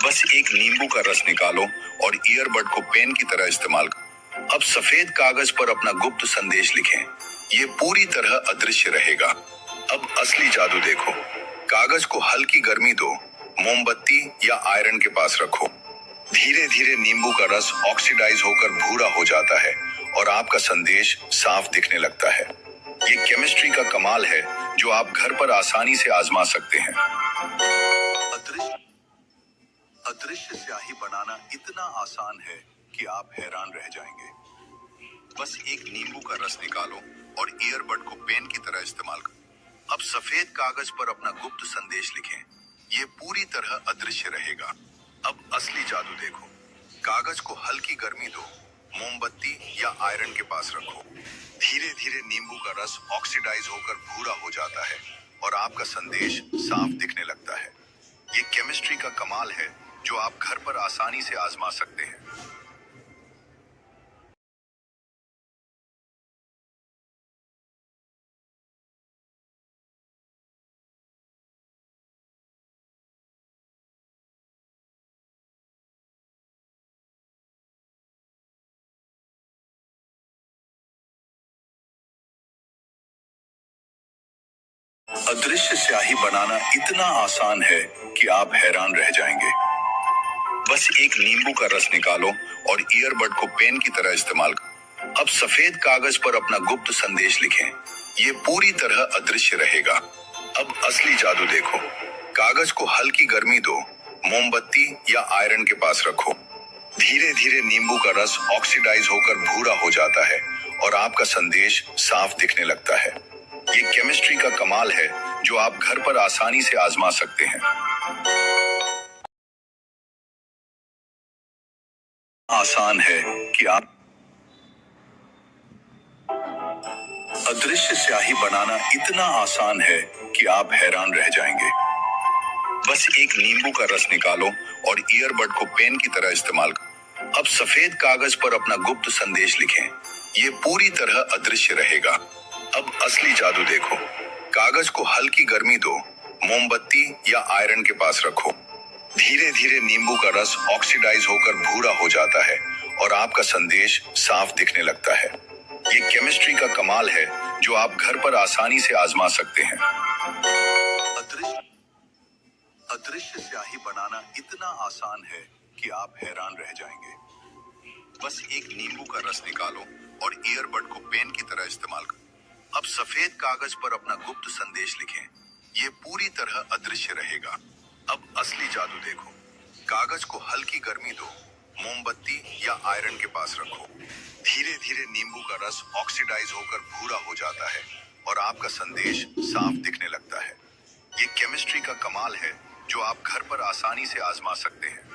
बस एक नींबू का रस निकालो और ईयरबड को पेन की तरह इस्तेमाल करो। अब सफेद कागज पर अपना गुप्त संदेश लिखें। ये पूरी तरह अदृश्य रहेगा। अब असली जादू देखो। कागज को हल्की गर्मी दो, मोमबत्ती या आयरन के पास रखो। धीरे धीरे नींबू का रस ऑक्सीडाइज होकर भूरा हो जाता है और आपका संदेश साफ दिखने लगता है। ये केमिस्ट्री का कमाल है जो आप घर पर आसानी से आजमा सकते हैं। अदृश्य अदृश्य स्याही बनाना इतना आसान है कि आप हैरान रह जाएंगे। बस एक नींबू का रस निकालो और ईयरबड को पेन की तरह इस्तेमाल करो। अब सफेद कागज पर अपना गुप्त संदेश लिखें। ये पूरी तरह अदृश्य रहेगा। अब असली जादू देखो। कागज को हल्की गर्मी दो, मोमबत्ती या आयरन के पास रखो। धीरे धीरे नींबू का रस ऑक्सीडाइज होकर भूरा हो जाता है और आपका संदेश साफ दिखने लगता है। ये केमिस्ट्री का कमाल है जो आप घर पर आसानी से आजमा सकते हैं। अदृश्य स्याही बनाना इतना आसान है कि आप हैरान रह जाएंगे। बस एक नींबू का रस निकालो और ईयरबड को पेन की तरह इस्तेमाल करो। अब सफेद कागज पर अपना गुप्त संदेश लिखें। ये पूरी तरह अदृश्य रहेगा। अब असली जादू देखो। कागज को हल्की गर्मी दो, मोमबत्ती या आयरन के पास रखो। धीरे धीरे नींबू का रस ऑक्सीडाइज होकर भूरा हो जाता है और आपका संदेश साफ दिखने लगता है। ये केमिस्ट्री का कमाल है जो आप घर पर आसानी से आजमा सकते हैं। आसान है कि आप अदृश्य स्याही बनाना इतना आसान है कि आप हैरान रह जाएंगे। बस एक नींबू का रस निकालो और ईयरबड को पेन की तरह इस्तेमाल करो। अब सफेद कागज पर अपना गुप्त संदेश लिखें। ये पूरी तरह अदृश्य रहेगा। अब असली जादू देखो। कागज को हल्की गर्मी दो, मोमबत्ती या आयरन के पास रखो। धीरे धीरे नींबू का रस ऑक्सीडाइज होकर भूरा हो जाता है और आपका संदेश साफ दिखने लगता है। ये केमिस्ट्री का कमाल है जो आप घर पर आसानी से आजमा सकते हैं। अदृश्य अदृश्य स्याही बनाना इतना आसान है कि आप हैरान रह जाएंगे। बस एक नींबू का रस निकालो और ईयरबड को पेन की तरह इस्तेमाल करो। अब सफेद कागज पर अपना गुप्त संदेश लिखें। ये पूरी तरह अदृश्य रहेगा। अब असली जादू देखो। कागज को हल्की गर्मी दो, मोमबत्ती या आयरन के पास रखो। धीरे धीरे नींबू का रस ऑक्सीडाइज होकर भूरा हो जाता है और आपका संदेश साफ दिखने लगता है। ये केमिस्ट्री का कमाल है जो आप घर पर आसानी से आजमा सकते हैं।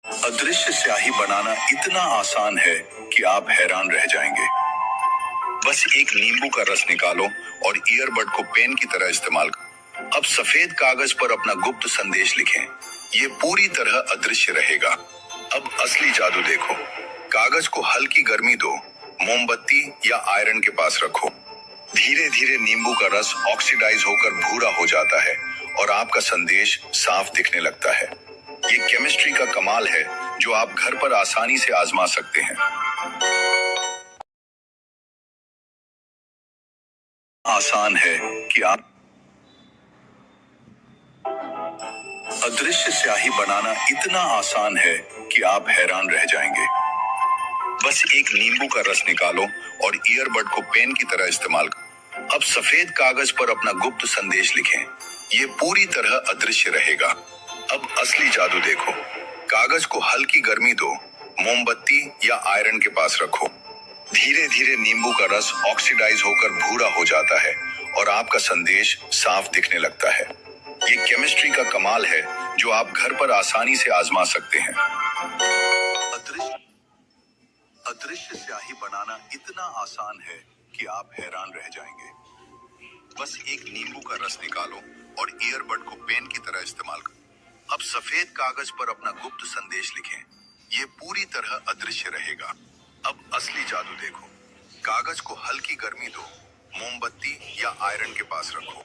अदृश्य स्याही बनाना इतना आसान है कि आप हैरान रह जाएंगे। बस एक नींबू का रस निकालो और ईयरबड को पेन की तरह इस्तेमाल करो। अब सफेद कागज पर अपना गुप्त संदेश लिखें। ये पूरी तरह अदृश्य रहेगा। अब असली जादू देखो। कागज को हल्की गर्मी दो, मोमबत्ती या आयरन के पास रखो। धीरे धीरे नींबू का रस ऑक्सीडाइज होकर भूरा हो जाता है और आपका संदेश साफ दिखने लगता है। ये केमिस्ट्री का कमाल है जो आप घर पर आसानी से आजमा सकते हैं। आसान है कि आप अदृश्य स्याही बनाना इतना आसान है कि आप हैरान रह जाएंगे। बस एक नींबू का रस निकालो और ईयरबड को पेन की तरह इस्तेमाल करो। अब सफेद कागज पर अपना गुप्त संदेश लिखें। ये पूरी तरह अदृश्य रहेगा। अब असली जादू देखो। कागज को हल्की गर्मी दो, मोमबत्ती या आयरन के पास रखो। धीरे धीरे नींबू का रस ऑक्सीडाइज होकर भूरा हो जाता है और आपका संदेश साफ दिखने लगता है। ये केमिस्ट्री का कमाल है जो आप घर पर आसानी से आजमा सकते हैं। अदृश्य अदृश्य स्याही बनाना इतना आसान है कि आप हैरान रह जाएंगे। बस एक नींबू का रस निकालो और ईयरबड को पेन की तरह इस्तेमाल करो। अब सफेद कागज पर अपना गुप्त संदेश लिखें। ये पूरी तरह अदृश्य रहेगा। अब असली जादू देखो। कागज को हल्की गर्मी दो, मोमबत्ती या आयरन के पास रखो।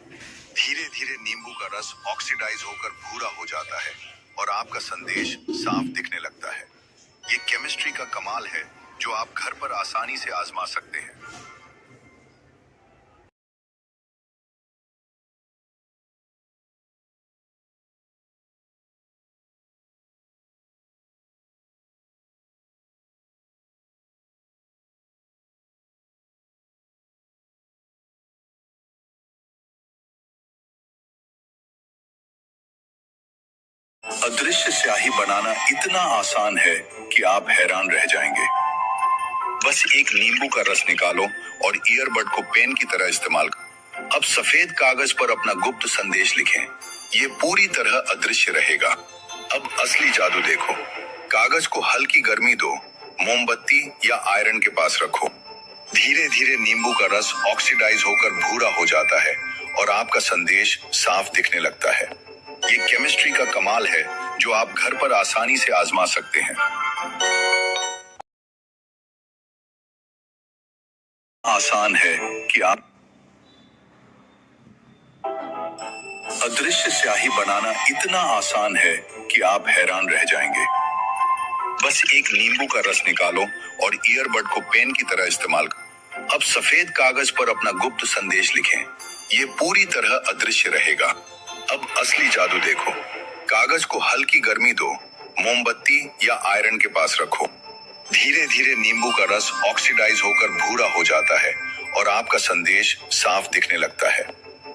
धीरे धीरे नींबू का रस ऑक्सीडाइज होकर भूरा हो जाता है और आपका संदेश साफ दिखने लगता है। ये केमिस्ट्री का कमाल है जो आप घर पर आसानी से आजमा सकते हैं। अदृश्य स्याही बनाना इतना आसान है कि आप हैरान रह जाएंगे। बस एक नींबू का रस निकालो और ईयरबड को पेन की तरह इस्तेमाल करो। अब सफेद कागज पर अपना गुप्त संदेश लिखें। ये पूरी तरह अदृश्य रहेगा। अब असली जादू देखो। कागज को हल्की गर्मी दो, मोमबत्ती या आयरन के पास रखो। धीरे धीरे नींबू का रस ऑक्सीडाइज होकर भूरा हो जाता है और आपका संदेश साफ दिखने लगता है। ये केमिस्ट्री का कमाल है जो आप घर पर आसानी से आजमा सकते हैं। आसान है कि आप अदृश्य स्याही बनाना इतना आसान है कि आप हैरान रह जाएंगे। बस एक नींबू का रस निकालो और ईयरबड को पेन की तरह इस्तेमाल करो। अब सफेद कागज पर अपना गुप्त संदेश लिखें। ये पूरी तरह अदृश्य रहेगा। अब असली जादू देखो। कागज को हल्की गर्मी दो, मोमबत्ती या आयरन के पास रखो। धीरे धीरे नींबू का रस ऑक्सीडाइज होकर भूरा हो जाता है और आपका संदेश साफ दिखने लगता है।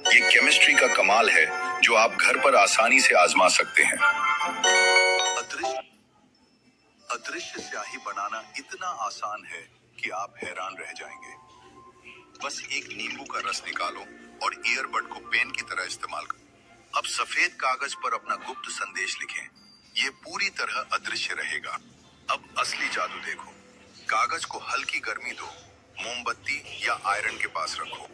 ये केमिस्ट्री का कमाल है जो आप घर पर आसानी से आजमा सकते हैं। अदृश्य अदृश्य स्याही बनाना इतना आसान है कि आप हैरान रह जाएंगे। बस एक नींबू का रस निकालो और ईयरबड को पेन की तरह इस्तेमाल करो। अब सफेद कागज पर अपना गुप्त संदेश लिखें। ये पूरी तरह अदृश्य रहेगा। अब असली जादू देखो। कागज को हल्की गर्मी दो, मोमबत्ती या आयरन के पास रखो।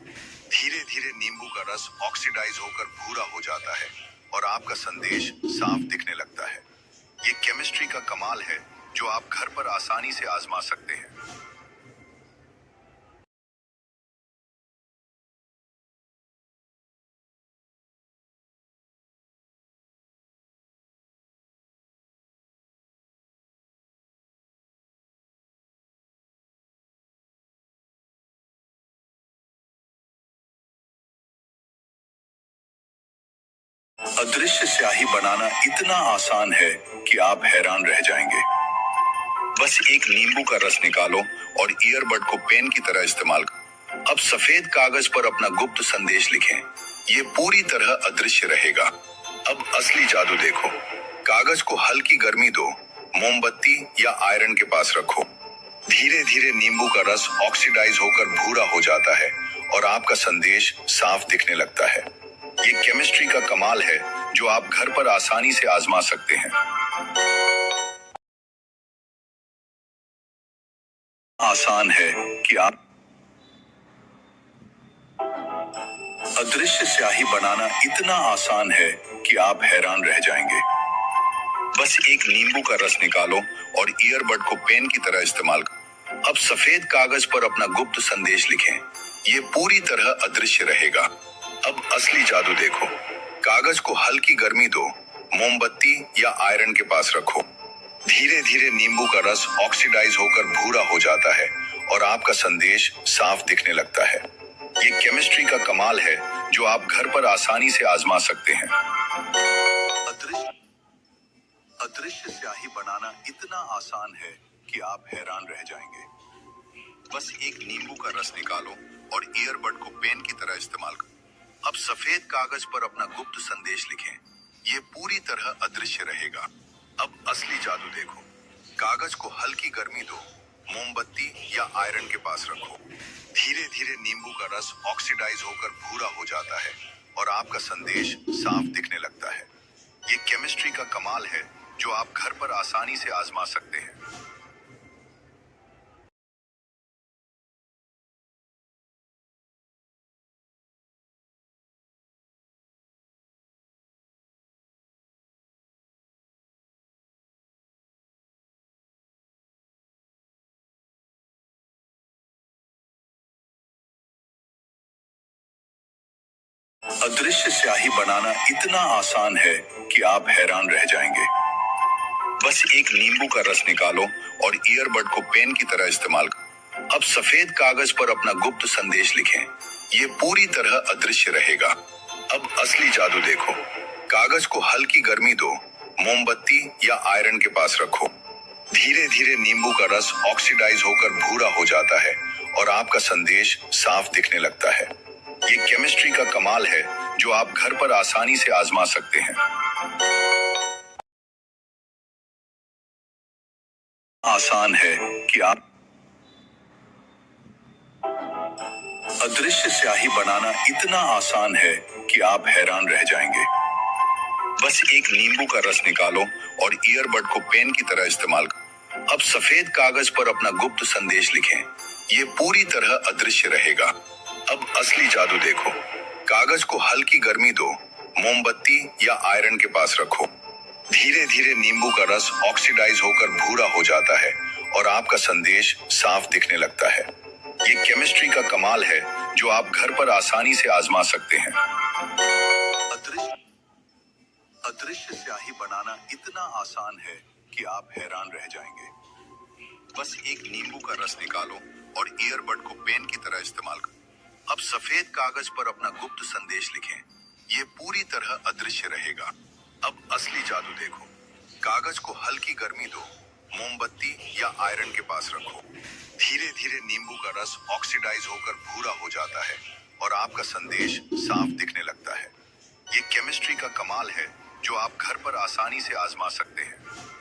धीरे धीरे नींबू का रस ऑक्सीडाइज होकर भूरा हो जाता है और आपका संदेश साफ दिखने लगता है। ये केमिस्ट्री का कमाल है जो आप घर पर आसानी से आजमा सकते हैं। अदृश्य स्याही बनाना इतना आसान है कि आप हैरान रह जाएंगे। बस एक नींबू का रस निकालो और ईयरबड को पेन की तरह इस्तेमाल करो। अब सफेद कागज पर अपना गुप्त संदेश लिखें। ये पूरी तरह अदृश्य रहेगा। अब असली जादू देखो। कागज को हल्की गर्मी दो, मोमबत्ती या आयरन के पास रखो। धीरे धीरे नींबू का रस ऑक्सीडाइज होकर भूरा हो जाता है और आपका संदेश साफ दिखने लगता है। ये केमिस्ट्री का कमाल है जो आप घर पर आसानी से आजमा सकते हैं। आसान है कि आप अदृश्य स्याही बनाना इतना आसान है कि आप हैरान रह जाएंगे। बस एक नींबू का रस निकालो और ईयरबड को पेन की तरह इस्तेमाल करो। अब सफेद कागज पर अपना गुप्त संदेश लिखें। ये पूरी तरह अदृश्य रहेगा। अब असली जादू देखो। कागज को हल्की गर्मी दो, मोमबत्ती या आयरन के पास रखो। धीरे धीरे नींबू का रस ऑक्सीडाइज होकर भूरा हो जाता है और आपका संदेश साफ दिखने लगता है। ये केमिस्ट्री का कमाल है जो आप घर पर आसानी से आजमा सकते हैं। अदृश्य अदृश्य स्याही बनाना इतना आसान है कि आप हैरान रह जाएंगे। बस एक नींबू का रस निकालो और ईयरबड को पेन की तरह इस्तेमाल करो। अब सफेद कागज पर अपना गुप्त संदेश लिखें। ये पूरी तरह अदृश्य रहेगा। अब असली जादू देखो। कागज को हल्की गर्मी दो, मोमबत्ती या आयरन के पास रखो। धीरे धीरे नींबू का रस ऑक्सीडाइज होकर भूरा हो जाता है और आपका संदेश साफ दिखने लगता है। ये केमिस्ट्री का कमाल है जो आप घर पर आसानी से आजमा सकते हैं। अदृश्य स्याही बनाना इतना आसान है कि आप हैरान रह जाएंगे। बस एक नींबू का रस निकालो और ईयरबड को पेन की तरह इस्तेमाल करो। अब सफेद कागज पर अपना गुप्त संदेश लिखें। ये पूरी तरह अदृश्य रहेगा। अब असली जादू देखो। कागज को हल्की गर्मी दो, मोमबत्ती या आयरन के पास रखो। धीरे धीरे नींबू का रस ऑक्सीडाइज होकर भूरा हो जाता है और आपका संदेश साफ दिखने लगता है। ये केमिस्ट्री का कमाल है जो आप घर पर आसानी से आजमा सकते हैं। आसान है कि आप अदृश्य स्याही बनाना इतना आसान है कि आप हैरान रह जाएंगे। बस एक नींबू का रस निकालो और ईयरबड को पेन की तरह इस्तेमाल करो। अब सफेद कागज पर अपना गुप्त संदेश लिखें। ये पूरी तरह अदृश्य रहेगा। अब असली जादू देखो। कागज को हल्की गर्मी दो, मोमबत्ती या आयरन के पास रखो। धीरे धीरे नींबू का रस ऑक्सीडाइज होकर भूरा हो जाता है और आपका संदेश साफ दिखने लगता है। ये केमिस्ट्री का कमाल है जो आप घर पर आसानी से आजमा सकते हैं। अदृश्य अदृश्य स्याही बनाना इतना आसान है कि आप हैरान रह जाएंगे। बस एक नींबू का रस निकालो और ईयरबड को पेन की तरह इस्तेमाल करो। अब सफेद कागज पर अपना गुप्त संदेश लिखें। ये पूरी तरह अदृश्य रहेगा। अब असली जादू देखो। कागज को हल्की गर्मी दो, मोमबत्ती या आयरन के पास रखो। धीरे धीरे नींबू का रस ऑक्सीडाइज होकर भूरा हो जाता है और आपका संदेश साफ दिखने लगता है। ये केमिस्ट्री का कमाल है जो आप घर पर आसानी से आजमा सकते हैं।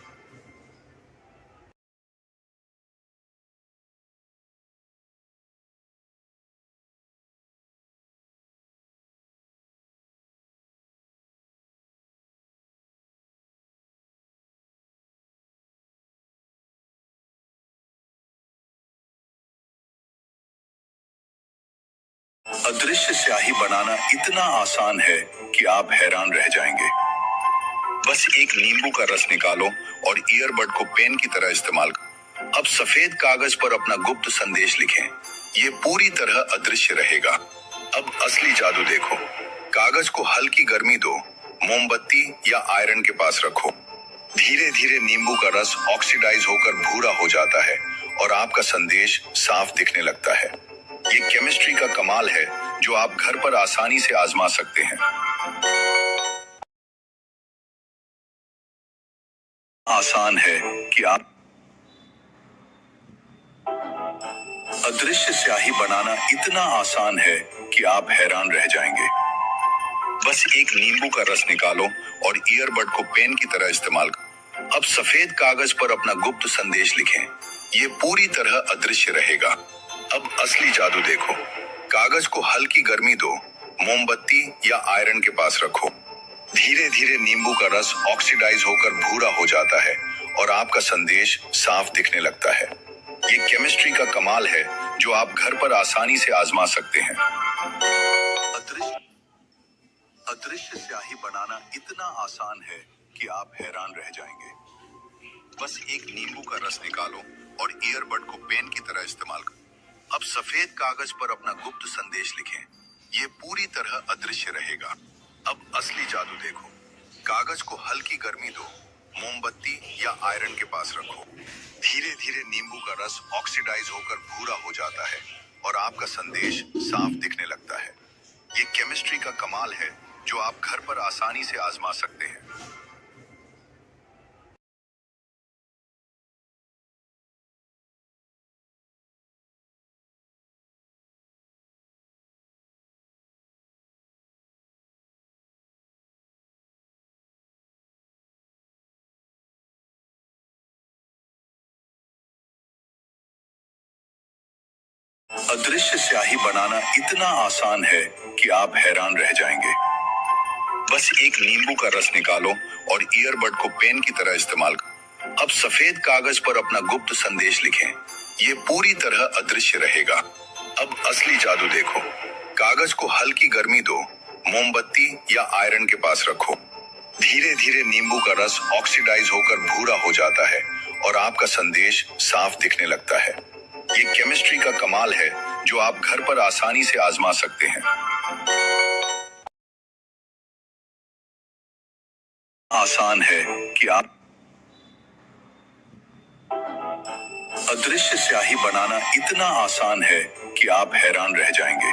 अदृश्य स्याही बनाना इतना आसान है कि आप हैरान रह जाएंगे। बस एक नींबू का रस निकालो और ईयरबड को पेन की तरह इस्तेमाल करो। अब सफेद कागज पर अपना गुप्त संदेश लिखें। ये पूरी तरह अदृश्य रहेगा। अब असली जादू देखो। कागज को हल्की गर्मी दो, मोमबत्ती या आयरन के पास रखो। धीरे धीरे नींबू का रस ऑक्सीडाइज होकर भूरा हो जाता है और आपका संदेश साफ दिखने लगता है। ये केमिस्ट्री का कमाल है जो आप घर पर आसानी से आजमा सकते हैं। आसान है कि आप अदृश्य स्याही बनाना इतना आसान है कि आप हैरान रह जाएंगे। बस एक नींबू का रस निकालो और ईयरबड को पेन की तरह इस्तेमाल करो। अब सफेद कागज पर अपना गुप्त संदेश लिखें। ये पूरी तरह अदृश्य रहेगा। अब असली जादू देखो। कागज को हल्की गर्मी दो, मोमबत्ती या आयरन के पास रखो। धीरे धीरे नींबू का रस ऑक्सीडाइज होकर भूरा हो जाता है और आपका संदेश साफ दिखने लगता है। ये केमिस्ट्री का कमाल है जो आप घर पर आसानी से आजमा सकते हैं। अदृश्य अदृश्य स्याही बनाना इतना आसान है कि आप हैरान रह जाएंगे। बस एक नींबू का रस निकालो और ईयरबड को पेन की तरह इस्तेमाल करो। अब सफेद कागज पर अपना गुप्त संदेश लिखें। ये पूरी तरह अदृश्य रहेगा। अब असली जादू देखो। कागज को हल्की गर्मी दो, मोमबत्ती या आयरन के पास रखो। धीरे धीरे नींबू का रस ऑक्सीडाइज होकर भूरा हो जाता है और आपका संदेश साफ दिखने लगता है। ये केमिस्ट्री का कमाल है जो आप घर पर आसानी से आजमा सकते हैं। अदृश्य स्याही बनाना इतना आसान है कि आप हैरान रह जाएंगे। बस एक नींबू का रस निकालो और ईयरबड को पेन की तरह इस्तेमाल करो। अब सफेद कागज पर अपना गुप्त संदेश लिखें। ये पूरी तरह अदृश्य रहेगा। अब असली जादू देखो। कागज को हल्की गर्मी दो, मोमबत्ती या आयरन के पास रखो। धीरे धीरे नींबू का रस ऑक्सीडाइज होकर भूरा हो जाता है और आपका संदेश साफ दिखने लगता है। ये केमिस्ट्री का कमाल है जो आप घर पर आसानी से आजमा सकते हैं। आसान है कि आप अदृश्य स्याही बनाना इतना आसान है कि आप हैरान रह जाएंगे।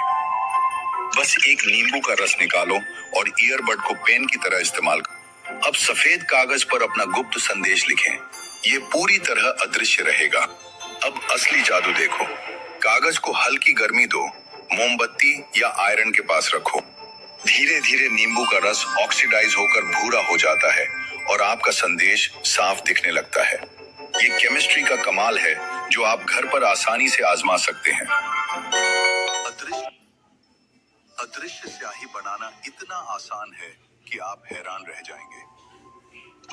बस एक नींबू का रस निकालो और ईयरबड को पेन की तरह इस्तेमाल करो। अब सफेद कागज पर अपना गुप्त संदेश लिखें। ये पूरी तरह अदृश्य रहेगा। अब असली जादू देखो। कागज को हल्की गर्मी दो, मोमबत्ती या आयरन के पास रखो। धीरे धीरे नींबू का रस ऑक्सीडाइज होकर भूरा हो जाता है और आपका संदेश साफ दिखने लगता है। ये केमिस्ट्री का कमाल है जो आप घर पर आसानी से आजमा सकते हैं। अदृश्य अदृश्य स्याही बनाना इतना आसान है कि आप हैरान रह जाएंगे।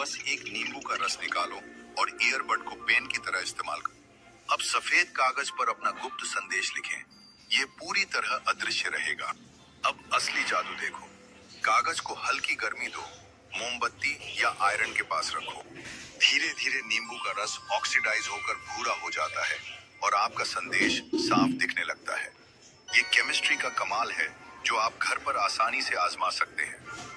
बस एक नींबू का रस निकालो और ईयरबड को पेन की तरह इस्तेमाल करो। अब सफेद कागज पर अपना गुप्त संदेश लिखें। ये पूरी तरह अदृश्य रहेगा। अब असली जादू देखो। कागज को हल्की गर्मी दो, मोमबत्ती या आयरन के पास रखो। धीरे धीरे नींबू का रस ऑक्सीडाइज होकर भूरा हो जाता है और आपका संदेश साफ दिखने लगता है। ये केमिस्ट्री का कमाल है जो आप घर पर आसानी से आजमा सकते हैं।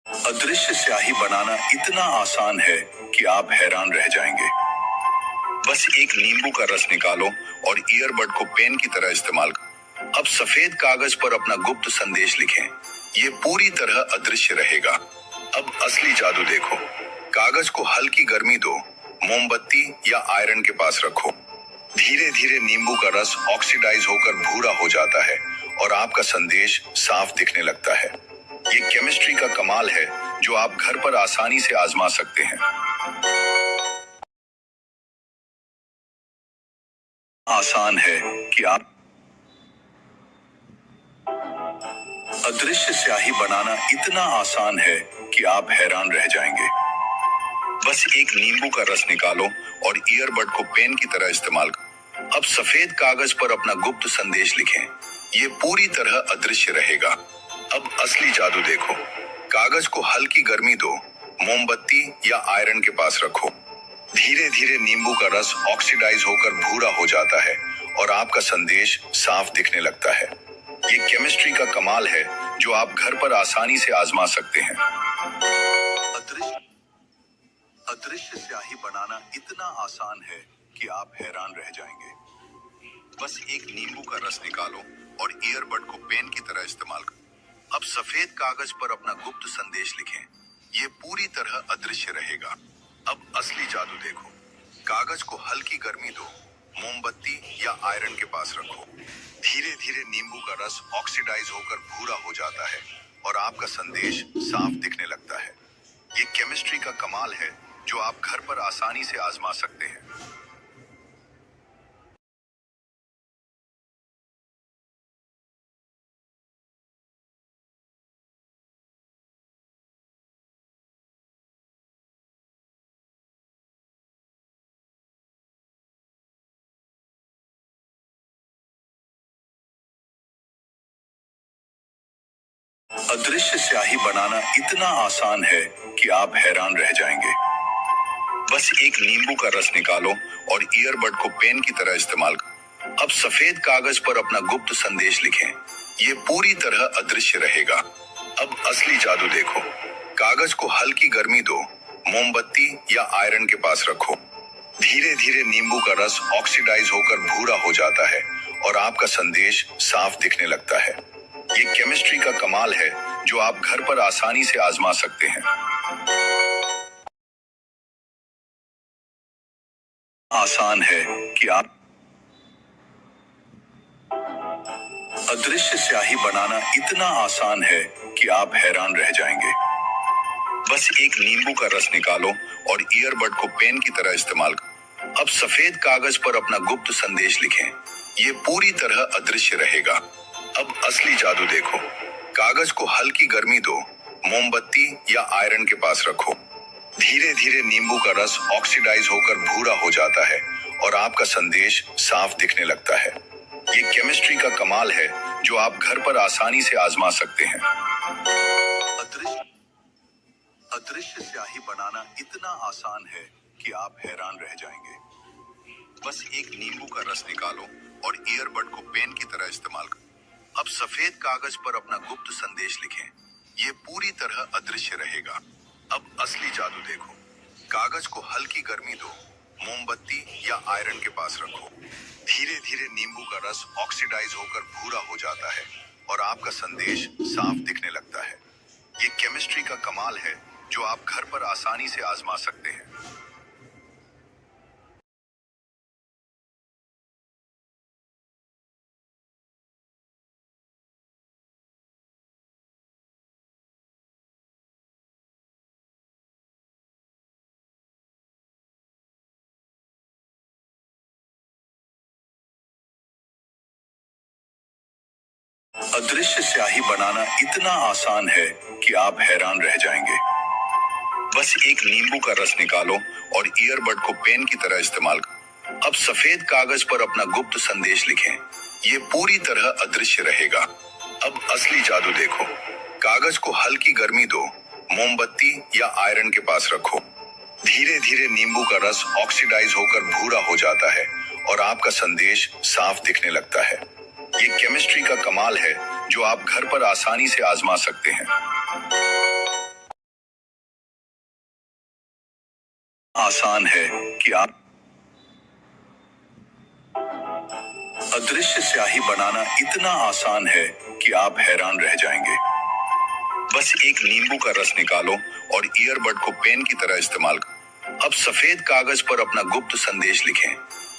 अदृश्य स्याही बनाना इतना आसान है कि आप हैरान रह जाएंगे। बस एक नींबू का रस निकालो और ईयरबड को पेन की तरह इस्तेमाल करो। अब सफेद कागज पर अपना गुप्त संदेश लिखें। ये पूरी तरह अदृश्य रहेगा। अब असली जादू देखो। कागज को हल्की गर्मी दो, मोमबत्ती या आयरन के पास रखो। धीरे धीरे नींबू का रस ऑक्सीडाइज होकर भूरा हो जाता है और आपका संदेश साफ दिखने लगता है। ये केमिस्ट्री का कमाल है जो आप घर पर आसानी से आजमा सकते हैं। आसान है कि आप अदृश्य स्याही बनाना इतना आसान है कि आप हैरान रह जाएंगे। बस एक नींबू का रस निकालो और ईयरबड को पेन की तरह इस्तेमाल करो। अब सफेद कागज पर अपना गुप्त संदेश लिखें। ये पूरी तरह अदृश्य रहेगा। अब असली जादू देखो। कागज को हल्की गर्मी दो, मोमबत्ती या आयरन के पास रखो। धीरे धीरे नींबू का रस ऑक्सीडाइज होकर भूरा हो जाता है और आपका संदेश साफ दिखने लगता है। ये केमिस्ट्री का कमाल है जो आप घर पर आसानी से आजमा सकते हैं। अदृश्य अदृश्य स्याही बनाना इतना आसान है कि आप हैरान रह जाएंगे। बस एक नींबू का रस निकालो और ईयरबड को पेन की तरह इस्तेमाल करो। अब सफेद कागज पर अपना गुप्त संदेश लिखें। ये पूरी तरह अदृश्य रहेगा। अब असली जादू देखो। कागज को हल्की गर्मी दो, मोमबत्ती या आयरन के पास रखो। धीरे धीरे नींबू का रस ऑक्सीडाइज होकर भूरा हो जाता है और आपका संदेश साफ दिखने लगता है। ये केमिस्ट्री का कमाल है जो आप घर पर आसानी से आजमा सकते हैं। अदृश्य स्याही बनाना इतना आसान है कि आप हैरान रह जाएंगे। बस एक नींबू का रस निकालो और ईयरबड को पेन की तरह इस्तेमाल करो। अब सफेद कागज पर अपना गुप्त संदेश लिखें। ये पूरी तरह अदृश्य रहेगा। अब असली जादू देखो। कागज को हल्की गर्मी दो, मोमबत्ती या आयरन के पास रखो। धीरे धीरे नींबू का रस ऑक्सीडाइज होकर भूरा हो जाता है और आपका संदेश साफ दिखने लगता है। ये केमिस्ट्री का कमाल है जो आप घर पर आसानी से आजमा सकते हैं। आसान है कि आप अदृश्य स्याही बनाना इतना आसान है कि आप हैरान रह जाएंगे। बस एक नींबू का रस निकालो और ईयरबड को पेन की तरह इस्तेमाल करो। अब सफेद कागज पर अपना गुप्त संदेश लिखें। ये पूरी तरह अदृश्य रहेगा। अब असली जादू देखो। कागज को हल्की गर्मी दो, मोमबत्ती या आयरन के पास रखो। धीरे धीरे नींबू का रस ऑक्सीडाइज होकर भूरा हो जाता है और आपका संदेश साफ दिखने लगता है। ये केमिस्ट्री का कमाल है जो आप घर पर आसानी से आजमा सकते हैं। अदृश्य अदृश्य स्याही बनाना इतना आसान है कि आप हैरान रह जाएंगे। बस एक नींबू का रस निकालो और ईयरबड को पेन की तरह इस्तेमाल करो। अब सफेद कागज पर अपना गुप्त संदेश लिखें। ये पूरी तरह अदृश्य रहेगा। अब असली जादू देखो। कागज को हल्की गर्मी दो, मोमबत्ती या आयरन के पास रखो। धीरे धीरे नींबू का रस ऑक्सीडाइज होकर भूरा हो जाता है और आपका संदेश साफ दिखने लगता है। ये केमिस्ट्री का कमाल है जो आप घर पर आसानी से आजमा सकते हैं। अदृश्य स्याही बनाना इतना आसान है कि आप हैरान रह जाएंगे। बस एक नींबू का रस निकालो और ईयरबड को पेन की तरह इस्तेमाल करो। अब सफेद कागज पर अपना गुप्त संदेश लिखें। ये पूरी तरह अदृश्य रहेगा। अब असली जादू देखो। कागज को हल्की गर्मी दो, मोमबत्ती या आयरन के पास रखो। धीरे धीरे नींबू का रस ऑक्सीडाइज होकर भूरा हो जाता है और आपका संदेश साफ दिखने लगता है। ये केमिस्ट्री का कमाल है जो आप घर पर आसानी से आजमा सकते हैं। आसान है कि आप अदृश्य स्याही बनाना इतना आसान है कि आप हैरान रह जाएंगे। बस एक नींबू का रस निकालो और ईयरबड को पेन की तरह इस्तेमाल करो। अब सफेद कागज पर अपना गुप्त संदेश लिखें।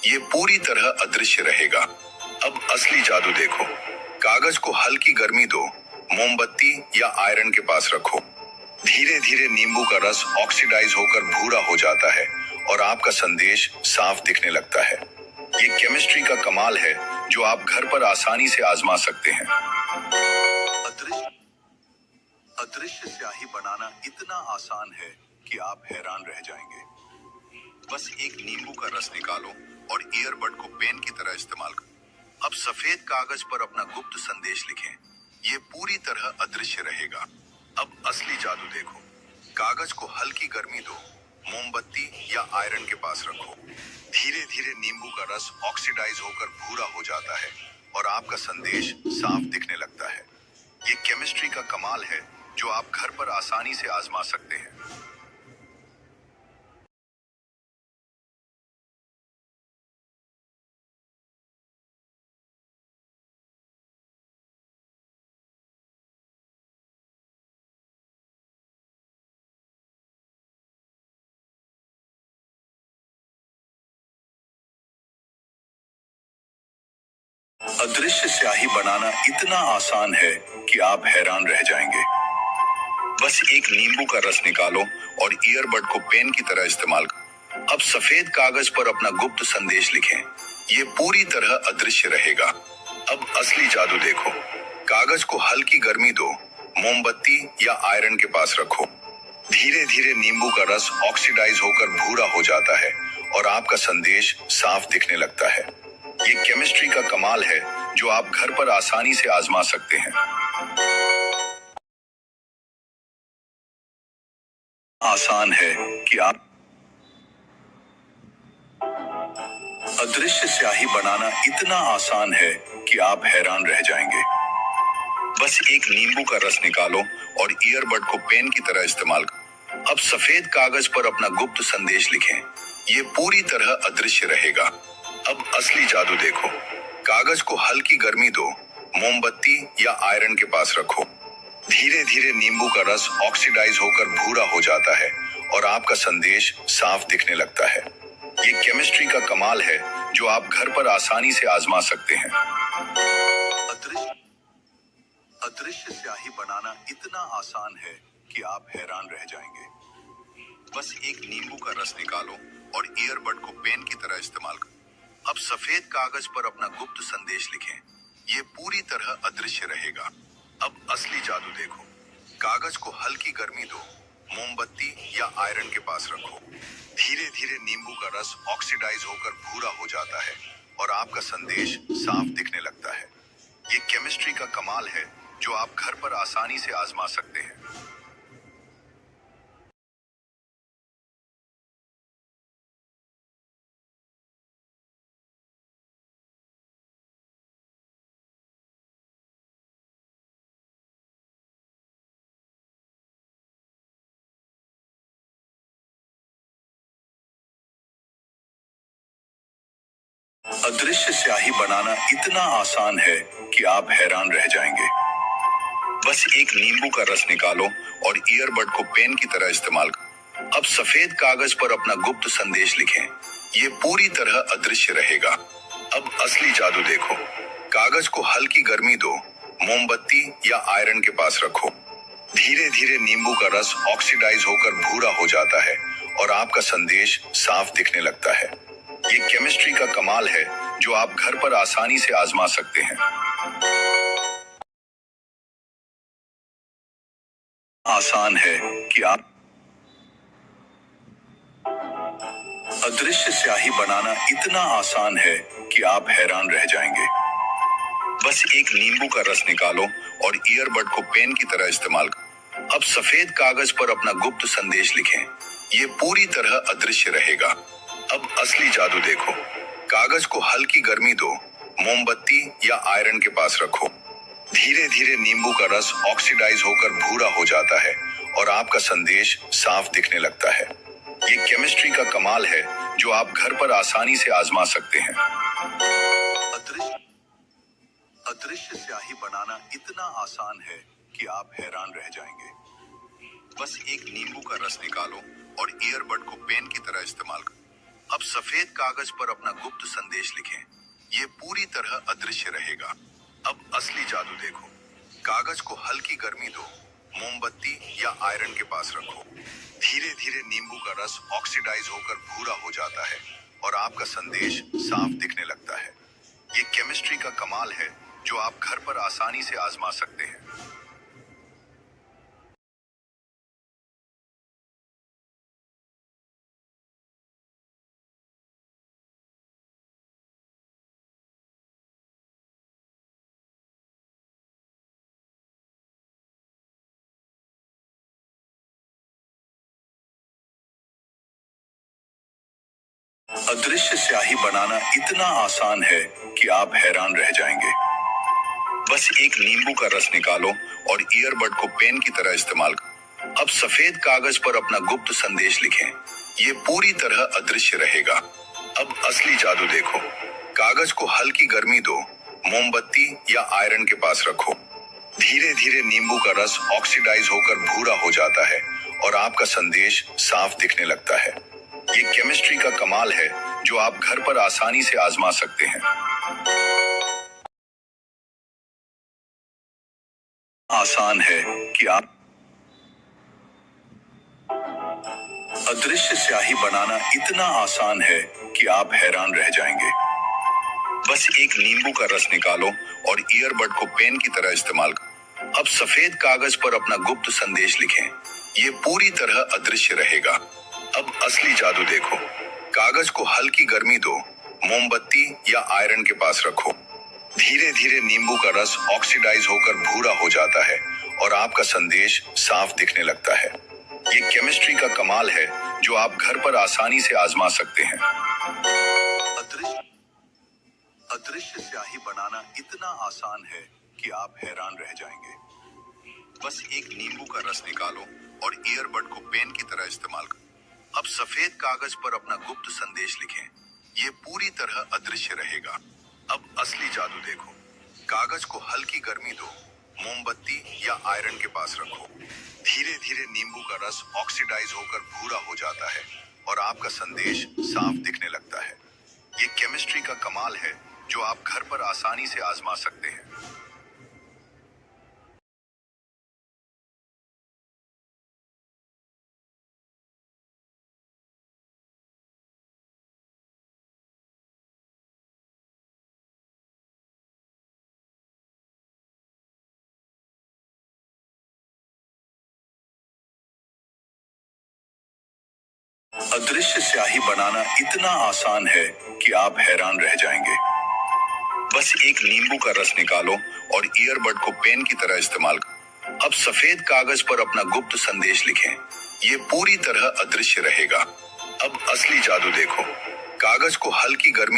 ये पूरी तरह अदृश्य रहेगा। अब असली जादू देखो। कागज को हल्की गर्मी दो, मोमबत्ती या आयरन के पास रखो। धीरे धीरे नींबू का रस ऑक्सीडाइज होकर भूरा हो जाता है और आपका संदेश साफ दिखने लगता है। ये केमिस्ट्री का कमाल है जो आप घर पर आसानी से आजमा सकते हैं। अदृश्य अदृश्य स्याही बनाना इतना आसान है कि आप हैरान रह जाएंगे। बस एक नींबू का रस निकालो और ईयरबड को पेन की तरह इस्तेमाल करो। अब सफेद कागज पर अपना गुप्त संदेश लिखें। ये पूरी तरह अदृश्य रहेगा। अब असली जादू देखो। कागज को हल्की गर्मी दो, मोमबत्ती या आयरन के पास रखो। धीरे धीरे नींबू का रस ऑक्सीडाइज होकर भूरा हो जाता है और आपका संदेश साफ दिखने लगता है। ये केमिस्ट्री का कमाल है जो आप घर पर आसानी से आजमा सकते हैं। अदृश्य स्याही बनाना इतना आसान है कि आप हैरान रह जाएंगे। बस एक नींबू का रस निकालो और ईयरबड को पेन की तरह इस्तेमाल करो। अब सफेद कागज पर अपना गुप्त संदेश लिखें। ये पूरी तरह अदृश्य रहेगा। अब असली जादू देखो। कागज को हल्की गर्मी दो, मोमबत्ती या आयरन के पास रखो। धीरे धीरे नींबू का रस ऑक्सीडाइज होकर भूरा हो जाता है और आपका संदेश साफ दिखने लगता है। ये केमिस्ट्री का कमाल है जो आप घर पर आसानी से आजमा सकते हैं। आसान है कि आप अदृश्य स्याही बनाना इतना आसान है कि आप हैरान रह जाएंगे। बस एक नींबू का रस निकालो और ईयरबड को पेन की तरह इस्तेमाल करो। अब सफेद कागज पर अपना गुप्त संदेश लिखें। ये पूरी तरह अदृश्य रहेगा। अब असली जादू देखो। कागज को हल्की गर्मी दो, मोमबत्ती या आयरन के पास रखो। धीरे धीरे नींबू का रस ऑक्सीडाइज होकर भूरा हो जाता है और आपका संदेश साफ दिखने लगता है। ये केमिस्ट्री का कमाल है जो आप घर पर आसानी से आजमा सकते हैं। अदृश्य अदृश्य स्याही बनाना इतना आसान है कि आप हैरान रह जाएंगे। बस एक नींबू का रस निकालो और ईयरबड को पेन की तरह इस्तेमाल करो। अब सफेद कागज पर अपना गुप्त संदेश लिखें। ये पूरी तरह अदृश्य रहेगा। अब असली जादू देखो। कागज को हल्की गर्मी दो, मोमबत्ती या आयरन के पास रखो। धीरे धीरे नींबू का रस ऑक्सीडाइज होकर भूरा हो जाता है और आपका संदेश साफ दिखने लगता है। ये केमिस्ट्री का कमाल है जो आप घर पर आसानी से आजमा सकते हैं। अदृश्य स्याही बनाना इतना आसान है कि आप हैरान रह जाएंगे। बस एक नींबू का रस निकालो और ईयरबड को पेन की तरह इस्तेमाल करो। अब सफेद कागज पर अपना गुप्त संदेश लिखें। ये पूरी तरह अदृश्य रहेगा। अब असली जादू देखो। कागज को हल्की गर्मी दो, मोमबत्ती या आयरन के पास रखो। धीरे धीरे नींबू का रस ऑक्सीडाइज होकर भूरा हो जाता है और आपका संदेश साफ दिखने लगता है। ये केमिस्ट्री का कमाल है जो आप घर पर आसानी से आजमा सकते हैं। आसान है कि आप अदृश्य स्याही बनाना इतना आसान है कि आप हैरान रह जाएंगे। बस एक नींबू का रस निकालो और ईयरबड को पेन की तरह इस्तेमाल करो। अब सफेद कागज पर अपना गुप्त संदेश लिखें। ये पूरी तरह अदृश्य रहेगा। अब असली जादू देखो। कागज को हल्की गर्मी दो, मोमबत्ती या आयरन के पास रखो। धीरे धीरे नींबू का रस ऑक्सीडाइज होकर भूरा हो जाता है और आपका संदेश साफ दिखने लगता है। ये केमिस्ट्री का कमाल है जो आप घर पर आसानी से आजमा सकते हैं। अदृश्य अदृश्य स्याही बनाना इतना आसान है कि आप हैरान रह जाएंगे। बस एक नींबू का रस निकालो और ईयरबड को पेन की तरह इस्तेमाल करो। अब सफेद कागज पर अपना गुप्त संदेश लिखें। ये पूरी तरह अदृश्य रहेगा। अब असली जादू देखो। कागज को हल्की गर्मी दो, मोमबत्ती या आयरन के पास रखो। धीरे धीरे नींबू का रस ऑक्सीडाइज होकर भूरा हो जाता है और आपका संदेश साफ दिखने लगता है। ये केमिस्ट्री का कमाल है जो आप घर पर आसानी से आजमा सकते हैं। अदृश्य स्याही बनाना इतना आसान है कि आप हैरान रह जाएंगे। बस एक नींबू का रस निकालो और ईयरबड को पेन की तरह इस्तेमाल करो। अब सफेद कागज पर अपना गुप्त संदेश लिखें। ये पूरी तरह अदृश्य रहेगा। अब असली जादू देखो। कागज को हल्की गर्मी दो, मोमबत्ती या आयरन के पास रखो। धीरे धीरे नींबू का रस ऑक्सीडाइज होकर भूरा हो जाता है और आपका संदेश साफ दिखने लगता है। ये केमिस्ट्री का कमाल है जो आप घर पर आसानी से आजमा सकते हैं। आसान है कि आप अदृश्य स्याही बनाना इतना आसान है कि आप हैरान रह जाएंगे। बस एक नींबू का रस निकालो और ईयरबड को पेन की तरह इस्तेमाल करो। अब सफेद कागज पर अपना गुप्त संदेश लिखें। ये पूरी तरह अदृश्य रहेगा। अब असली जादू देखो। कागज को हल्की गर्मी दो, मोमबत्ती या आयरन के पास रखो। धीरे धीरे नींबू का रस ऑक्सीडाइज होकर भूरा हो जाता है और आपका संदेश साफ दिखने लगता है। ये केमिस्ट्री का कमाल है जो आप घर पर आसानी से आजमा सकते हैं। अदृश्य अदृश्य स्याही बनाना इतना आसान है कि आप हैरान रह जाएंगे। बस एक नींबू का रस निकालो और ईयरबड को पेन की तरह इस्तेमाल करो। अब सफेद कागज पर अपना गुप्त संदेश लिखें। ये पूरी तरह अदृश्य रहेगा। अब असली जादू देखो। कागज को हल्की गर्मी दो, मोमबत्ती या आयरन के पास रखो। धीरे धीरे नींबू का रस ऑक्सीडाइज होकर भूरा हो जाता है और आपका संदेश साफ दिखने लगता है। ये केमिस्ट्री का कमाल है जो आप घर पर आसानी से आजमा सकते हैं। अदृश्य स्याही बनाना इतना आसान है कि आप हैरान रह जाएंगे। बस एक नींबू का रस निकालो और ईयरबड को पेन की तरह इस्तेमाल करो। अब सफेद कागज पर अपना गुप्त संदेश लिखें। ये पूरी तरह अदृश्य रहेगा। अब असली जादू देखो। कागज को हल्की गर्मी